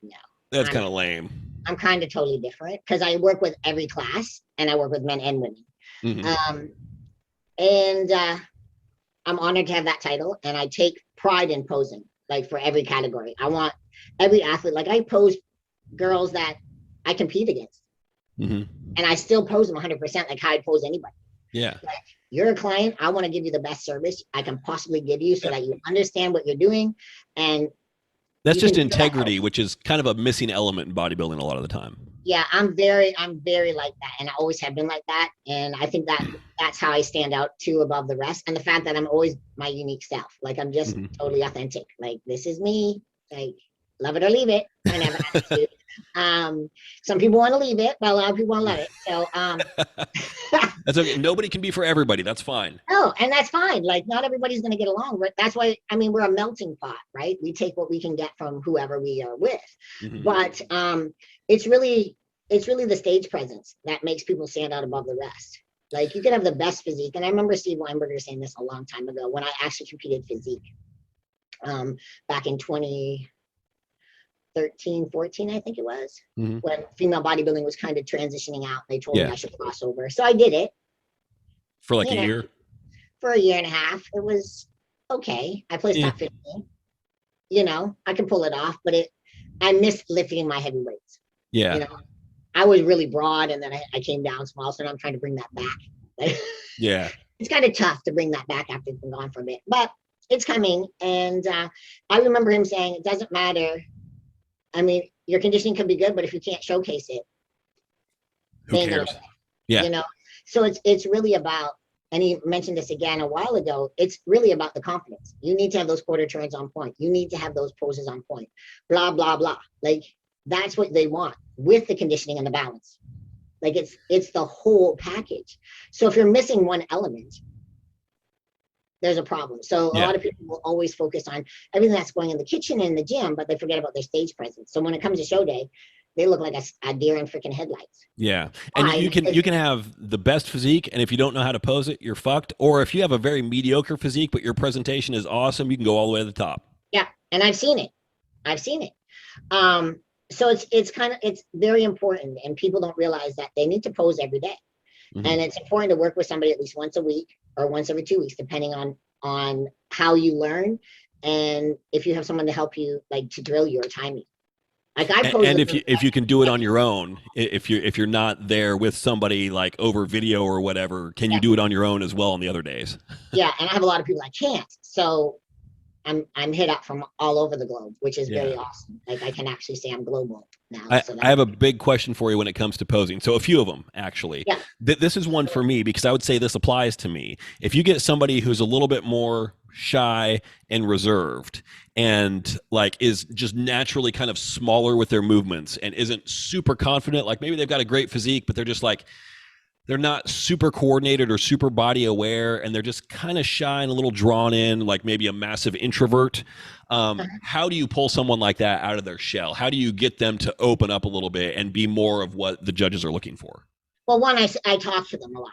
No. That's I'm kind of lame. I'm kind of totally different because I work with every class and I work with men and women. Mm-hmm. And I'm honored to have that title, and I take pride in posing, like for every category. I want every athlete, like I pose girls that I compete against, Mm-hmm. and I still pose them 100% like how I'd pose anybody. Yeah. Like, you're a client, I want to give you the best service I can possibly give you so that you understand what you're doing, and That's you just can feel that integrity, pose. which is kind of a missing element in bodybuilding a lot of the time. Yeah, I'm very like that, and I always have been like that, and I think that that's how I stand out too above the rest, and the fact that I'm always my unique self. Like I'm just Mm-hmm. totally authentic. Like this is me. Like love it or leave it. I never attitude. Some people want to leave it, but a lot of people want to let it. So That's okay. Nobody can be for everybody. That's fine. no, and that's fine. Like not everybody's going to get along, but that's why I mean we're a melting pot, right? We take what we can get from whoever we are with. Mm-hmm. But it's really the stage presence that makes people stand out above the rest. Like you can have the best physique, and I remember Steve Weinberger saying this a long time ago when I actually competed physique, back in 2013, 14, I think it was, Mm-hmm. when female bodybuilding was kind of transitioning out. They told me Yeah. I should cross over, so I did it. For like You a know, year. for a year and a half. It was okay. I placed Yeah. top 15. You know, I can pull it off, but I missed lifting my heavy weights. Yeah. You know, I was really broad, and then I came down small, so now I'm trying to bring that back. Like, Yeah. it's kind of tough to bring that back after it's been gone for a bit, but it's coming. And I remember him saying, it doesn't matter. I mean, your conditioning could be good, but if you can't showcase it, Who they ain't gonna cares? win. Yeah. You know, so it's really about, and he mentioned this again a while ago, it's really about the confidence. You need to have those quarter turns on point. You need to have those poses on point, blah, blah, blah. Like that's what they want with the conditioning and the balance. Like it's the whole package. So if you're missing one element, there's a problem. So a Yeah. lot of people will always focus on everything that's going in the kitchen and the gym, but they forget about their stage presence. So when it comes to show day, they look like a deer in freaking headlights. Yeah. And Why? you Because can have the best physique, and if you don't know how to pose it, you're fucked. Or if you have a very mediocre physique but your presentation is awesome, you can go all the way to the top. yeah, and I've seen it. I've seen it. So it's very important, and people don't realize that they need to pose every day. Mm-hmm. And it's important to work with somebody at least once a week or once every 2 weeks, depending on how you learn, and if you have someone to help you, like to drill your timing. Like I pose And if you can do it on your own, if you're not there with somebody like over video or whatever, can you do it on your own as well on the other days? yeah, and I have a lot of people that can't. So I'm hit up from all over the globe, which is very awesome. Like I can actually say I'm global now. I So have a big question for you when it comes to posing. So a few of them, actually. Yeah. This is one for me because I would say this applies to me. If you get somebody who's a little bit more shy and reserved and like is just naturally kind of smaller with their movements and isn't super confident, like maybe they've got a great physique, but they're just like, they're not super coordinated or super body aware, and they're just kind of shy and a little drawn in, like maybe a massive introvert. How do you pull someone like that out of their shell? How do you get them to open up a little bit and be more of what the judges are looking for? well, one, I talk to them a lot,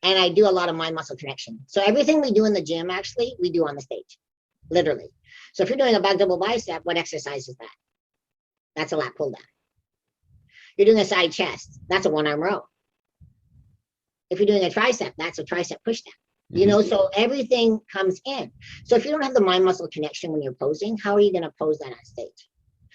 and I do a lot of mind muscle connection. So everything we do in the gym, actually, we do on the stage, literally. So if you're doing a back double bicep, what exercise is that? That's a lat pull down. You're doing a side chest, that's a one arm row. If you're doing a tricep, that's a tricep push down. You know, so everything comes in. So if you don't have the mind muscle connection when you're posing, how are you going to pose that on stage?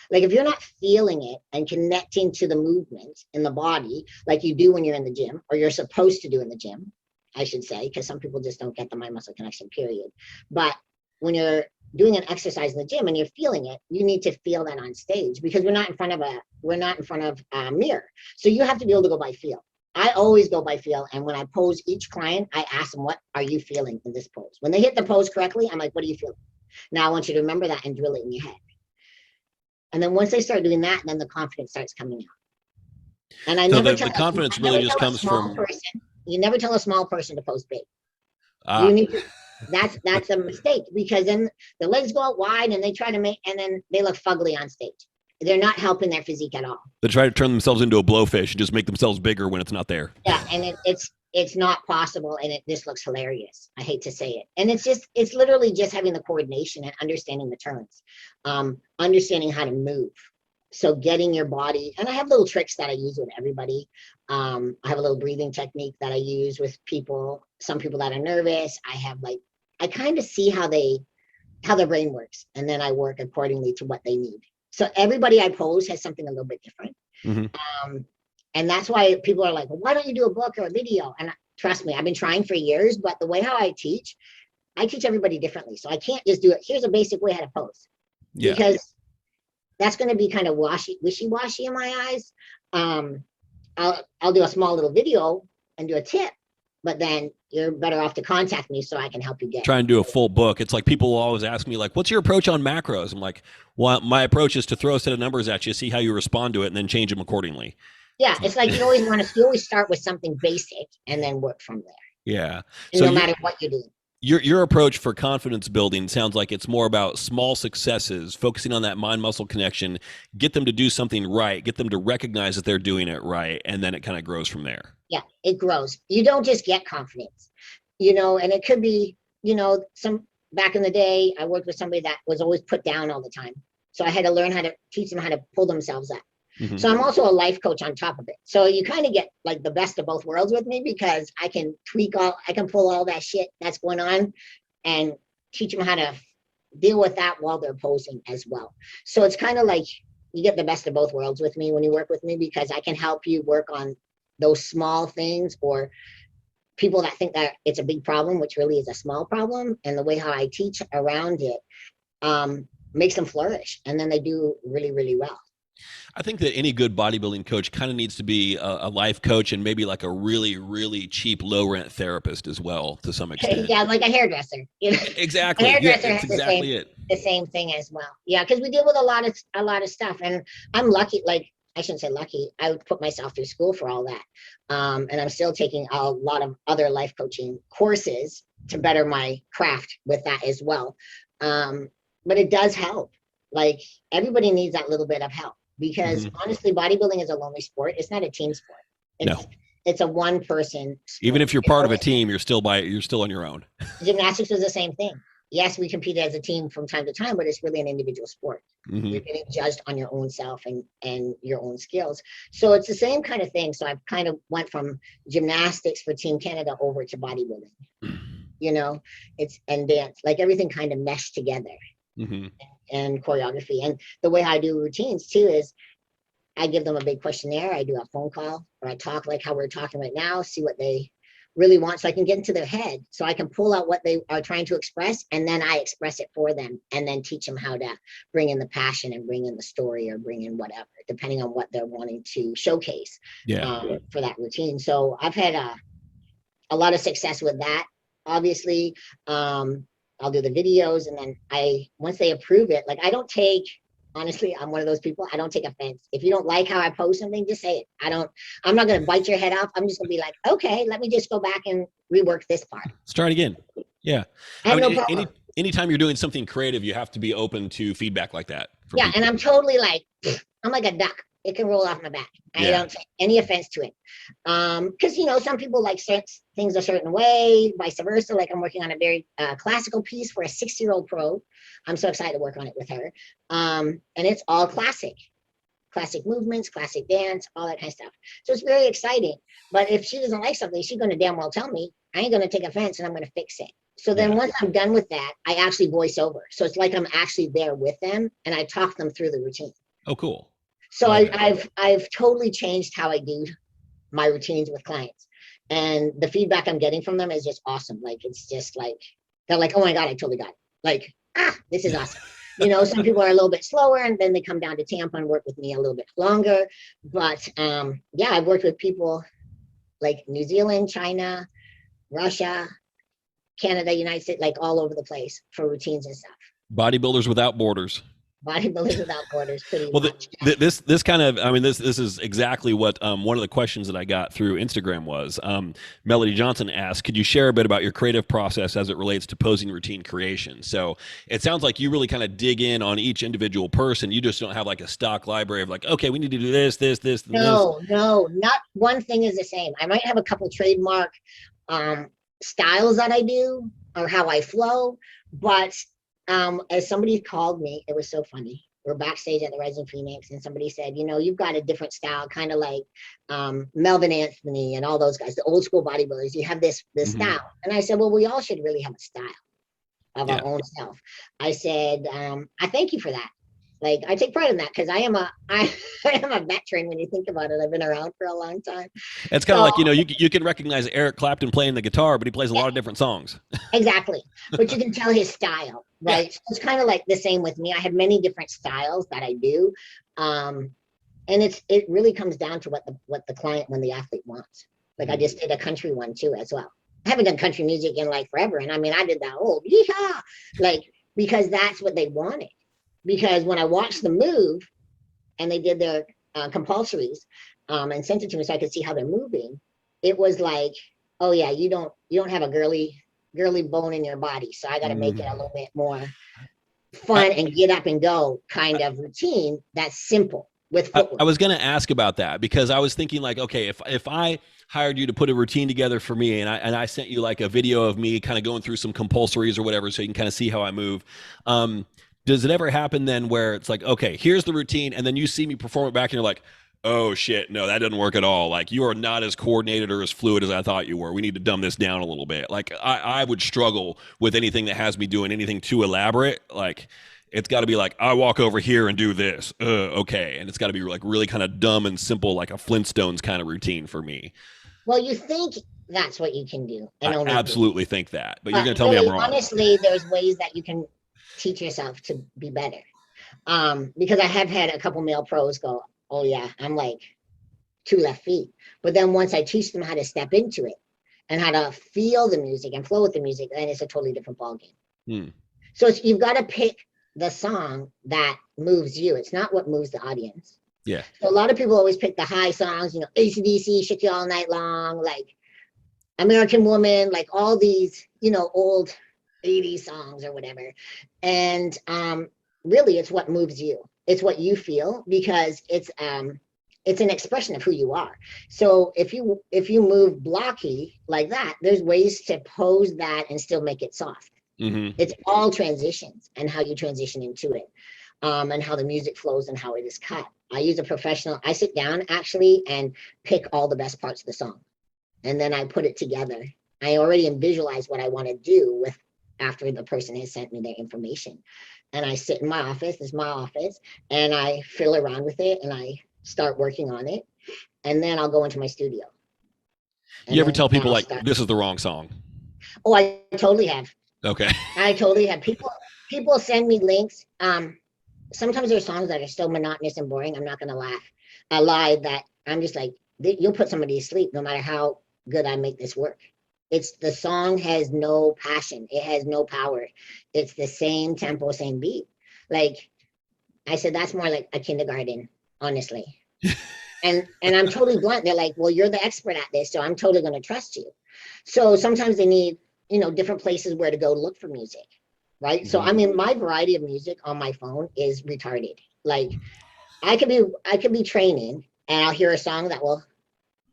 Like if you're not feeling it and connecting to the movement in the body like you do when you're in the gym, or you're supposed to do in the gym, I should say, because some people just don't get the mind muscle connection, period. But when you're doing an exercise in the gym and you're feeling it, you need to feel that on stage, because we're not in front of a mirror. So you have to be able to go by feel. I always go by feel, and when I pose each client, I ask them, what are you feeling in this pose? When they hit the pose correctly, I'm like, what are you feeling? Now I want you to remember that and drill it in your head. And then once they start doing that, then the confidence starts coming out. And I So never the confidence really just comes from you never tell a small person to pose big. Ah. You need to, that's a mistake, because then the legs go out wide and they try to make, and then they look fugly on stage. They're not helping their physique at all. They try to turn themselves into a blowfish and just make themselves bigger when it's not there. Yeah, and it's not possible, and this looks hilarious. I hate to say it. And it's literally just having the coordination and understanding the turns, understanding how to move. So getting your body, and I have little tricks that I use with everybody. I have a little breathing technique that I use with people, some people that are nervous. I kind of see how their brain works, and then I work accordingly to what they need. So everybody I pose has something a little bit different. And that's why people are like, well, why don't you do a book or a video? And trust me, I've been trying for years, but the way how I teach everybody differently. So I can't just do it. Here's a basic way how to pose. Yeah. Because that's going to be kind of wishy-washy in my eyes. I'll do a small little video and do a tip, but then you're better off to contact me so I can help you get. Try and do a full book. It's like people will always ask me, like, what's your approach on macros? I'm like, well, my approach is to throw a set of numbers at you, see how you respond to it, and then change them accordingly. Yeah, it's like you always start with something basic and then work from there. Yeah. And so no matter what you do. Your approach for confidence building sounds like it's more about small successes, focusing on that mind-muscle connection, get them to do something right, get them to recognize that they're doing it right, and then it kind of grows from there. Yeah, it grows. You don't just get confidence, and it could be, some back in the day, I worked with somebody that was always put down all the time. So I had to learn how to teach them how to pull themselves up. So I'm also a life coach on top of it. So you kind of get like the best of both worlds with me, because I can pull all that shit that's going on and teach them how to deal with that while they're posing as well. So it's kind of like you get the best of both worlds with me when you work with me, because I can help you work on those small things, or people that think that it's a big problem, which really is a small problem. And the way how I teach around it makes them flourish. And then they do really, really well. I think that any good bodybuilding coach kind of needs to be a life coach, and maybe like a really, really cheap, low rent therapist as well, to some extent. Yeah, like a hairdresser. Exactly. A hairdresser that's has exactly the same thing as well. Yeah, because we deal with a lot of stuff, and I'm lucky. Like, I shouldn't say lucky. I would put myself through school for all that, and I'm still taking a lot of other life coaching courses to better my craft with that as well. But it does help. Like, everybody needs that little bit of help. Because honestly, bodybuilding is a lonely sport. It's not a team sport. It's a one person sport. Even if you're part of a team, you're still on your own. Gymnastics was the same thing. Yes, we competed as a team from time to time, but it's really an individual sport. You're getting judged on your own self and your own skills. So it's the same kind of thing. So I've kind of went from gymnastics for Team Canada over to bodybuilding. And dance, like everything kind of meshed together. And choreography. And the way I do routines too is I give them a big questionnaire. I do a phone call, or I talk like how we're talking right now, see what they really want, so I can get into their head, so I can pull out what they are trying to express, and then I express it for them, and then teach them how to bring in the passion and bring in the story, or bring in whatever, depending on what they're wanting to showcase for that routine. So I've had a lot of success with that. Obviously, I'll do the videos, and then once they approve it, like honestly, I'm one of those people, I don't take offense. If you don't like how I post something, just say it. I'm not going to bite your head off. I'm just going to be like, okay, let me just go back and rework this part. Let's try it again. Yeah. No problem. Anytime you're doing something creative, you have to be open to feedback like that. Yeah. People. And I'm totally like, I'm like a duck. It can roll off my back. I don't take any offense to it. Because, some people like certain things a certain way, vice versa. Like, I'm working on a very classical piece for a 6-year-old pro. I'm so excited to work on it with her. And it's all classic movements, classic dance, all that kind of stuff. So it's very exciting. But if she doesn't like something, she's going to damn well tell me. I ain't going to take offense, and I'm going to fix it. So then once I'm done with that, I actually voice over. So it's like I'm actually there with them, and I talk them through the routine. Oh, cool. So I've totally changed how I do my routines with clients, and the feedback I'm getting from them is just awesome. Like, it's just like, they're like, oh my God, I totally got it. Like, this is awesome. Some people are a little bit slower, and then they come down to Tampa and work with me a little bit longer. But I've worked with people like New Zealand, China, Russia, Canada, United States, like all over the place for routines and stuff. Bodybuilders without borders. Bodybuilders without borders, pretty much. This kind of, this is exactly what one of the questions that I got through Instagram was. Melody Johnson asked, could you share a bit about your creative process as it relates to posing routine creation? So it sounds like you really kind of dig in on each individual person. You just don't have like a stock library of like, okay, we need to do this, and No, not one thing is the same. I might have a couple trademark styles that I do, or how I flow, but as somebody called me, it was so funny. we're backstage at the Rising Phoenix, and somebody said, you've got a different style, kind of like Melvin Anthony and all those guys, the old school bodybuilders. You have this style. And I said, well, we all should really have a style of our own self. I said, I thank you for that. Like, I take pride in that because I am a veteran when you think about it. I've been around for a long time. It's kind of like, you can recognize Eric Clapton playing the guitar, but he plays a lot of different songs. Exactly. But you can tell his style, right? Yeah. So it's kind of like the same with me. I have many different styles that I do. And it really comes down to what the client, when the athlete wants. Like I just did a country one too as well. I haven't done country music in like forever. And I mean, I did that old, yeehaw, like, because that's what they wanted. Because when I watched them move and they did their compulsories and sent it to me so I could see how they're moving, it was like, oh yeah, you don't have a girly bone in your body. So I got to make it a little bit more fun and get up and go kind of routine that's simple with footwork. I was going to ask about that because I was thinking like, okay, if I hired you to put a routine together for me and I sent you like a video of me kind of going through some compulsories or whatever so you can kind of see how I move, does it ever happen then where it's like, okay, here's the routine, and then you see me perform it back and you're like, oh shit, no, that doesn't work at all. Like, you are not as coordinated or as fluid as I thought you were. We need to dumb this down a little bit. Like, I would struggle with anything that has me doing anything too elaborate. Like, it's got to be like, I walk over here and do this. Okay. And it's got to be like really kind of dumb and simple, like a Flintstones kind of routine for me. Well, you think that's what you can do. I absolutely think that, but you're going to tell me I'm wrong. Honestly, there's ways that you can teach yourself to be better. Because I have had a couple male pros go, oh yeah, I'm like 2 left feet. But then once I teach them how to step into it and how to feel the music and flow with the music, then it's a totally different ballgame. So you've got to pick the song that moves you. It's not what moves the audience. Yeah. So a lot of people always pick the high songs, AC/DC, Shake You All Night Long, like American Woman, like all these, old 80s songs or whatever. And really it's what moves you. It's what you feel, because it's an expression of who you are. So if you move blocky like that, there's ways to pose that and still make it soft. It's all transitions and how you transition into it, and how the music flows and how it is cut. I use a professional. I sit down actually and pick all the best parts of the song, and then I put it together. I already visualize what I want to do after the person has sent me their information. And I sit in my office, this is my office, and I fiddle around with it and I start working on it. And then I'll go into my studio. You ever tell people like, this is the wrong song? Oh, I totally have. Okay. I totally have. People send me links. Sometimes there's songs that are so monotonous and boring. I'm not going to lie that I'm just like, you'll put somebody to sleep no matter how good I make this work. The song has no passion. It has no power. It's the same tempo, same beat. Like I said, that's more like a kindergarten, honestly. and I'm totally blunt. They're like, well, you're the expert at this, so I'm totally going to trust you. So sometimes they need, different places where to go look for music, right? So I mean, my variety of music on my phone is retarded. Like I could be training and I'll hear a song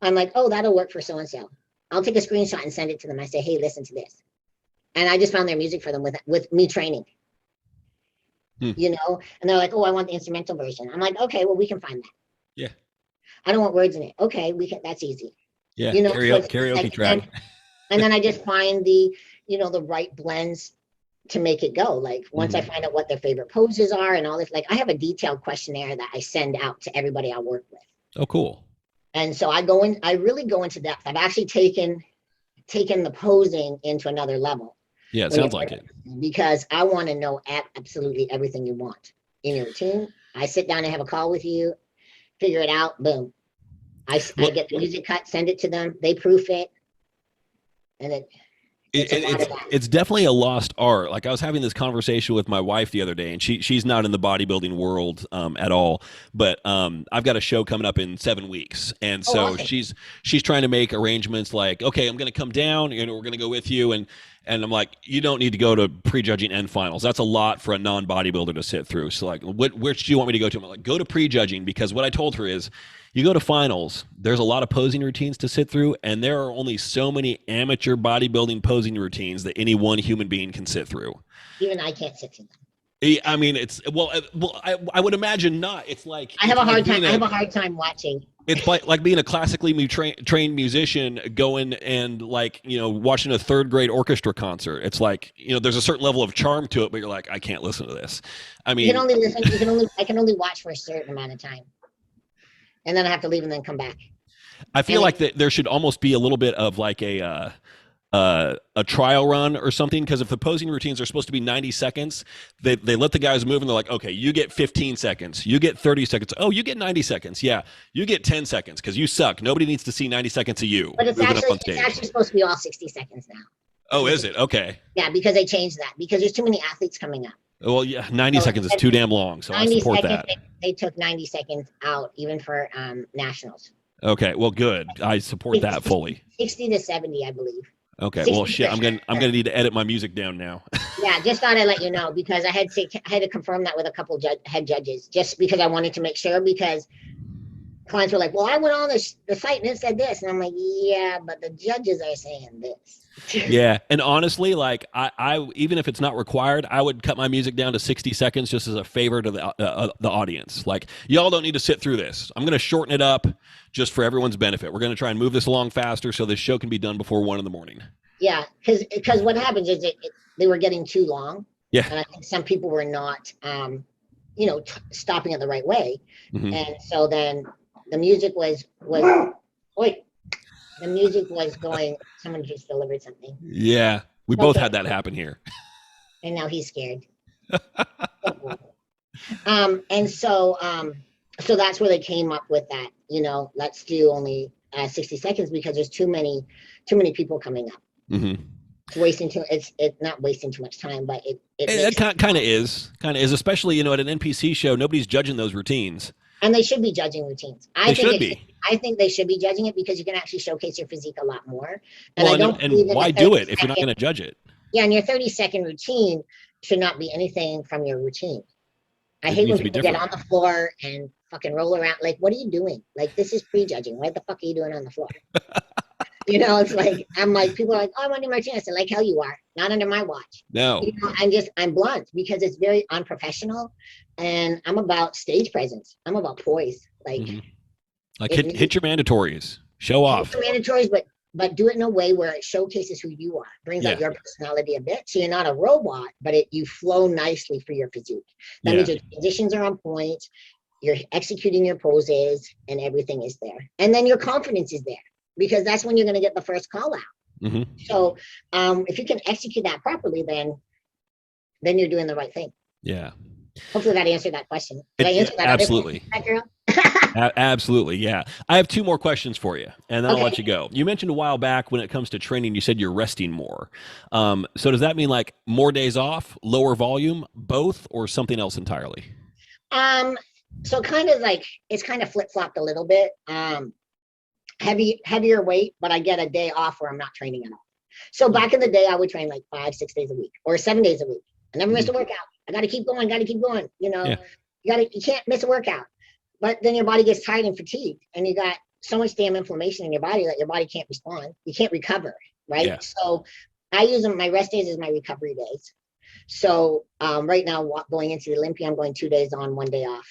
I'm like, oh, that'll work for so-and-so. I'll take a screenshot and send it to them. I say, hey, listen to this. And I just found their music for them with me training, and they're like, oh, I want the instrumental version. I'm like, okay, well, we can find that. Yeah. I don't want words in it. Okay, that's easy. Yeah. Karaoke like, track. And then I just find the right blends to make it go. Like once I find out what their favorite poses are and all this, like I have a detailed questionnaire that I send out to everybody I work with. Oh, cool. And so I really go into depth. I've actually taken the posing into another level. Yeah, it sounds like it. Because I want to know absolutely everything you want in your routine. I sit down and have a call with you, figure it out, boom. I get the music cut, send it to them, they proof it, and it's definitely a lost art. Like I was having this conversation with my wife the other day, and she's not in the bodybuilding world at all. But I've got a show coming up in 7 weeks, and so she's trying to make arrangements. Like, okay, I'm going to come down, we're going to go with you, and I'm like, you don't need to go to prejudging and finals. That's a lot for a non-bodybuilder to sit through. So like, which do you want me to go to? I'm like, go to prejudging, because what I told her is, you go to finals, there's a lot of posing routines to sit through, and there are only so many amateur bodybuilding posing routines that any one human being can sit through. Even I can't sit through them. I mean, I would imagine not. It's like I have a hard being time. I have a hard time watching. It's like being a classically trained musician going and like, watching a third grade orchestra concert. It's like, there's a certain level of charm to it, but you're like, I can't listen to this. I mean, You can only listen. I can only watch for a certain amount of time, and then I have to leave and then come back. I feel like there should almost be a little bit of like a trial run or something, because if the posing routines are supposed to be 90 seconds, they let the guys move and they're like, okay, you get 15 seconds, you get 30 seconds, oh, you get 90 seconds, yeah, you get 10 seconds because you suck. Nobody needs to see 90 seconds of you. But it's actually supposed to be all 60 seconds now. Oh, is it? Okay. Yeah, because they changed that because there's too many athletes coming up. Well, yeah, 90 seconds is too damn long, so I support that. They took 90 seconds out even for nationals. Okay, well, good. I support that fully. 60 to 70, I believe. Okay, well, shit, I'm gonna need to edit my music down now. Yeah, just thought I'd let you know because I had to confirm that with a couple head judges, just because I wanted to make sure, because clients were like, well, I went on the site and it said this, and I'm like, yeah, but the judges are saying this. Yeah, and honestly, like I even if it's not required, I would cut my music down to 60 seconds just as a favor to the audience. Like, y'all don't need to sit through this. I'm gonna shorten it up just for everyone's benefit. We're gonna try and move this along faster so this show can be done before 1 a.m. Yeah, because what happens is they were getting too long. Yeah, and I think some people were not, stopping it the right way, and so then the music was. Wait. The music was going. Someone just delivered something. Yeah, we both had that happen here. And now he's scared. And so that's where they came up with that. Let's do only 60 seconds because there's too many people coming up. Mm-hmm. It's wasting too. It's not wasting too much time, but it kind of is, especially at an NPC show. Nobody's judging those routines. And they should be judging routines. I think they should be judging it because you can actually showcase your physique a lot more. And why do it if you're not going to judge it? Yeah, and your 30-second routine should not be anything from your routine. I hate when people get on the floor and fucking roll around. Like, what are you doing? Like, this is pre-judging. What the fuck are you doing on the floor? It's like, people are like, oh, I'm under my routine. I said, like hell you are. Not under my watch. No. I'm blunt because it's very unprofessional. And I'm about stage presence. I'm about poise. Like, hit your mandatories. Show off. Hit your mandatories, but do it in a way where it showcases who you are, brings out your personality a bit. So you're not a robot, but you flow nicely for your physique. That means your conditions are on point, you're executing your poses, and everything is there. And then your confidence is there because that's when you're going to get the first call out. Mm-hmm. So if you can execute that properly, then you're doing the right thing. Yeah. Hopefully that answered that question. Did I answer that? Absolutely. Absolutely, yeah. I have 2 more questions for you, and then I'll let you go. You mentioned a while back when it comes to training, you said you're resting more. So does that mean like more days off, lower volume, both, or something else entirely? So kind of like it's kind of flip-flopped a little bit. Heavier weight, but I get a day off where I'm not training at all. So back in the day, I would train like 5-6 days a week or 7 days a week. I never missed a workout. I got to keep going. You can't miss a workout. But then your body gets tired and fatigued, and you got so much damn inflammation in your body that your body can't respond. You can't recover, right? Yeah. So I use them. My rest days is my recovery days. So right now, going into the Olympia, I'm going 2 days on, 1 day off.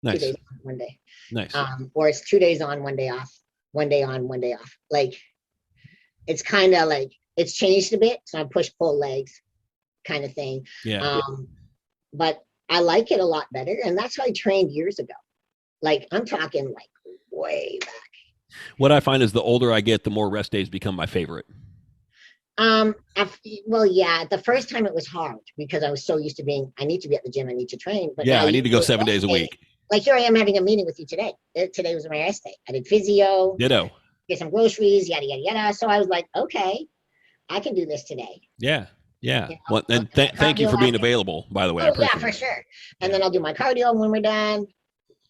Nice. 2 days on, 1 day. Nice. Or it's 2 days on, 1 day off. 1 day on, 1 day off. Like it's kind of like it's changed a bit. So I push-pull legs, kind of thing. Yeah. But I like it a lot better, and that's how I trained years ago. Like I'm talking like way back. What I find is the older I get, the more rest days become my favorite. Well, yeah, the first time it was hard because I was so used to I need to be at the gym, I need to train. But yeah, I need to go 7 days a week. Like here I am having a meeting with you today. Today was my rest day. I did physio. Ditto. Get some groceries, yada, yada, yada. So I was like, okay, I can do this today. Yeah. Yeah. Well, and thank you for being available, by the way. Oh, yeah, for sure. And then I'll do my cardio when we're done,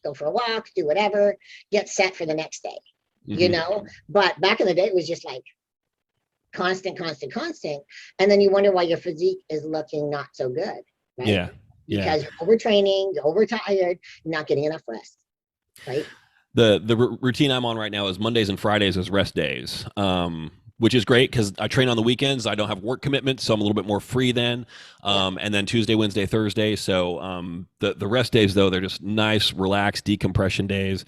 go for a walk, do whatever, get set for the next day, But back in the day, it was just like constant. And then you wonder why your physique is looking not so good, right? Yeah. Because you're overtraining, you're overtired, you're not getting enough rest, right? The routine I'm on right now is Mondays and Fridays as rest days. which is great because I train on the weekends. I don't have work commitments, so I'm a little bit more free then. And then Tuesday, Wednesday, Thursday. So the rest days, though, they're just nice, relaxed, decompression days.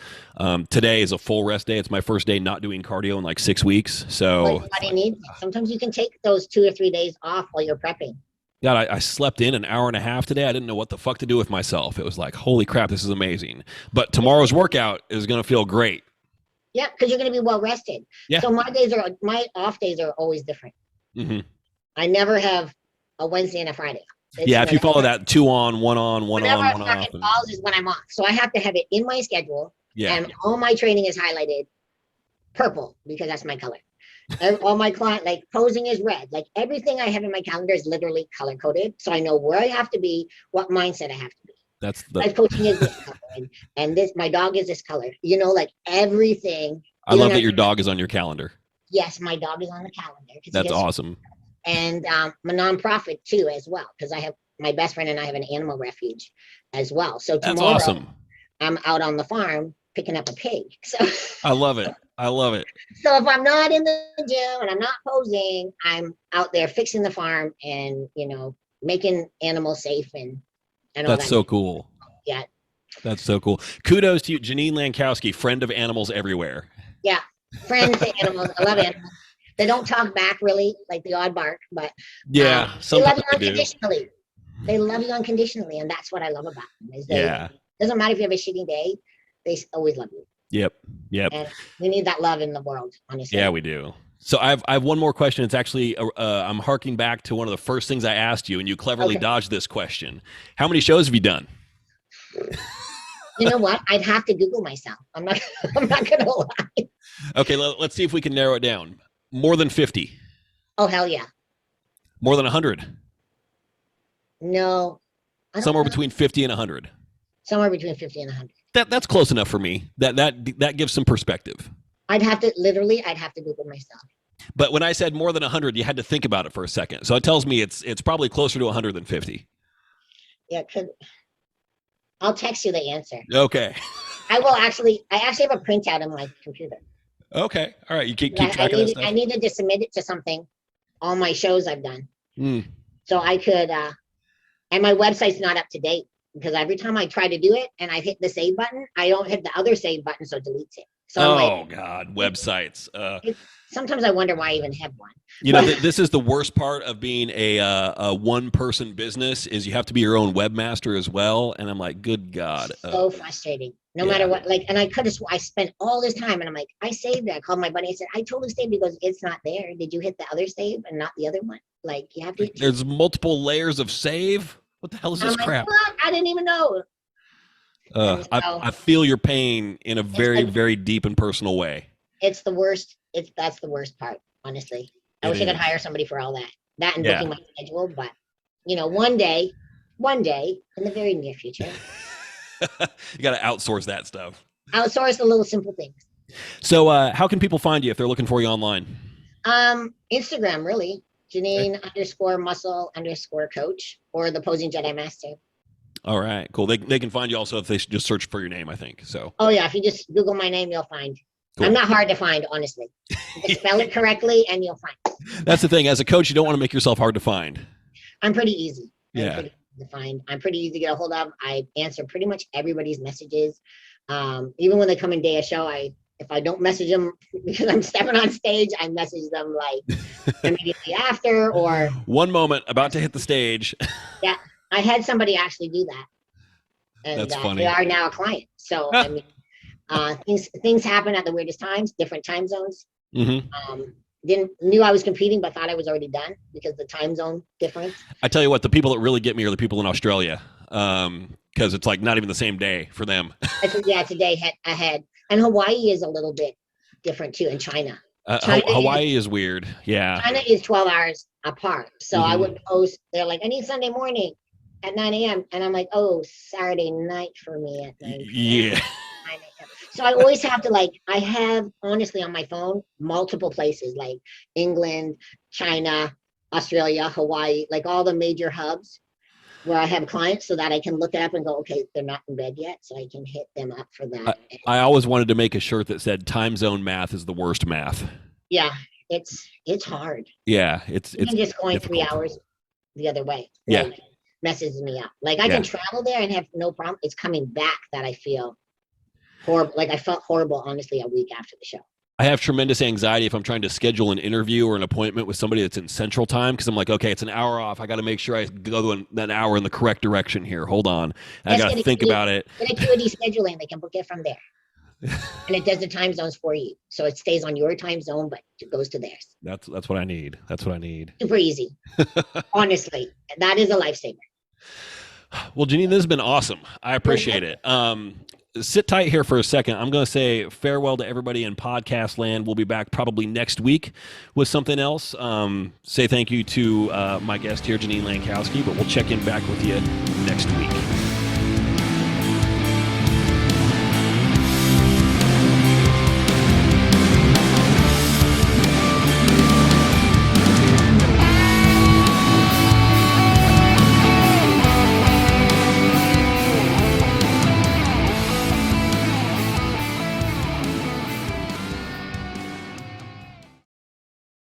Today is a full rest day. It's my first day not doing cardio in like 6 weeks. So But body needs it. Sometimes you can take those 2 or 3 days off while you're prepping. God, I slept in an hour and a half today. I didn't know what the fuck to do with myself. It was like, holy crap, this is amazing. But tomorrow's workout is going to feel great. Yeah, because you're going to be well rested. Yeah. So my off days are always different. Mm-hmm. I never have a Wednesday and a Friday. If you follow that 2 on, 1 on, 1 Whenever on, 1 it off. falls is when I'm off. So I have to have it in my schedule. Yeah. And all my training is highlighted purple because that's my color. And all my client, like posing is red. Like everything I have in my calendar is literally color coded. So I know where I have to be, what mindset I have to be. That's Life coaching is this color, and this, my dog is this color. You know, like everything. I love that your dog is on your calendar. Yes, my dog is on the calendar. That's awesome. And my nonprofit too, as well, because I have my best friend and I have an animal refuge as well. So tomorrow, that's awesome. I'm out on the farm picking up a pig. So I love it. I love it. So if I'm not in the gym and I'm not posing, I'm out there fixing the farm and making animals safe and all that's that. So cool. Yeah. That's so cool. Kudos to you, Janeen Lankowski, friend of animals everywhere. Yeah. Friend to animals. I love animals. They don't talk back really, like the odd bark, but they love you unconditionally. They love you unconditionally, and that's what I love about them. Doesn't matter if you have a shitty day, they always love you. Yep. And we need that love in the world, honestly. Yeah, we do. So I have one more question. It's actually I'm harking back to one of the first things I asked you, and you cleverly dodged this question. How many shows have you done? You know what? I'd have to Google myself. I'm not gonna lie. Okay, let's see if we can narrow it down. More than 50. Oh hell yeah. More than 100. No. Somewhere between 50 and 100. Somewhere between 50 and 100. That's close enough for me. That gives some perspective. I'd have to Google myself. But when I said more than 100, you had to think about it for a second. So it tells me it's probably closer to 100 than 50. Yeah, I'll text you the answer. Okay. I actually have a printout on my computer. Okay. All right. You keep track of that stuff? I needed to submit it to something, all my shows I've done. Mm. So I could, and my website's not up to date because every time I try to do it and I hit the save button, I don't hit the other save button, so it deletes it. So God, websites. Sometimes I wonder why I even have one. This is the worst part of being a one-person business is you have to be your own webmaster as well. And I'm like, good God. So frustrating. No matter what, and I spent all this time and I'm like, I saved it. I called my buddy. I said, I totally saved because it's not there. Did you hit the other save and not the other one? Like you have to. There's multiple layers of save. What the hell is this crap? What? I didn't even know. I feel your pain in a very, very deep and personal way. It's the worst. That's the worst part, honestly. I wish I could hire somebody for all that. That and booking my schedule, but one day in the very near future. You got to outsource that stuff. Outsource the little simple things. So how can people find you if they're looking for you online? Instagram, really. Janeen _muscle_coach or the Posing Jedi Master. All right, cool. They can find you also if they just search for your name, I think. So. Oh yeah, if you just Google my name, you'll find. Cool. I'm not hard to find, honestly. Just spell it correctly and you'll find. That's the thing. As a coach, you don't want to make yourself hard to find. I'm pretty easy. Yeah. Pretty easy to find. I'm pretty easy to get a hold of. I answer pretty much everybody's messages. Even when they come in day of show, if I don't message them because I'm stepping on stage, I message them like immediately after or one moment about to hit the stage. Yeah, I had somebody actually do that, and that's funny. They are now a client. So I mean, things happen at the weirdest times, different time zones. Mm-hmm. Knew I was competing, but thought I was already done because the time zone difference. I tell you what, the people that really get me are the people in Australia, because it's like not even the same day for them. It's a day ahead. And Hawaii is a little bit different too, in China. Hawaii is weird. Yeah. China is 12 hours apart. So I would post, they're like, I need Sunday morning at 9 a.m. And I'm like, oh, Saturday night for me at 9 Yeah. So I always have to I have honestly on my phone, multiple places like England, China, Australia, Hawaii, like all the major hubs where I have clients so that I can look it up and go, okay, they're not in bed yet. So I can hit them up for that. I always wanted to make a shirt that said time zone math is the worst math. Yeah. it's hard. Yeah, it's Even just going difficult. 3 hours the other way. Yeah. Like, messes me up. Like I can travel there and have no problem. It's coming back that I feel horrible. Like I felt horrible, honestly, a week after the show. I have tremendous anxiety if I'm trying to schedule an interview or an appointment with somebody that's in Central Time, because I'm like, okay, it's an hour off. I got to make sure I go an hour in the correct direction here. Hold on. I got to think about it. Get acuity scheduling. They can book it from there. And it does the time zones for you. So it stays on your time zone, but it goes to theirs. That's what I need. That's what I need. Super easy. Honestly, that is a lifesaver. Well, Janeen, this has been awesome. I appreciate it. Sit tight here for a second. I'm going to say farewell to everybody in podcast land. We'll be back probably next week with something else. Say thank you to my guest here, Janeen Lankowski, but we'll check in back with you next week.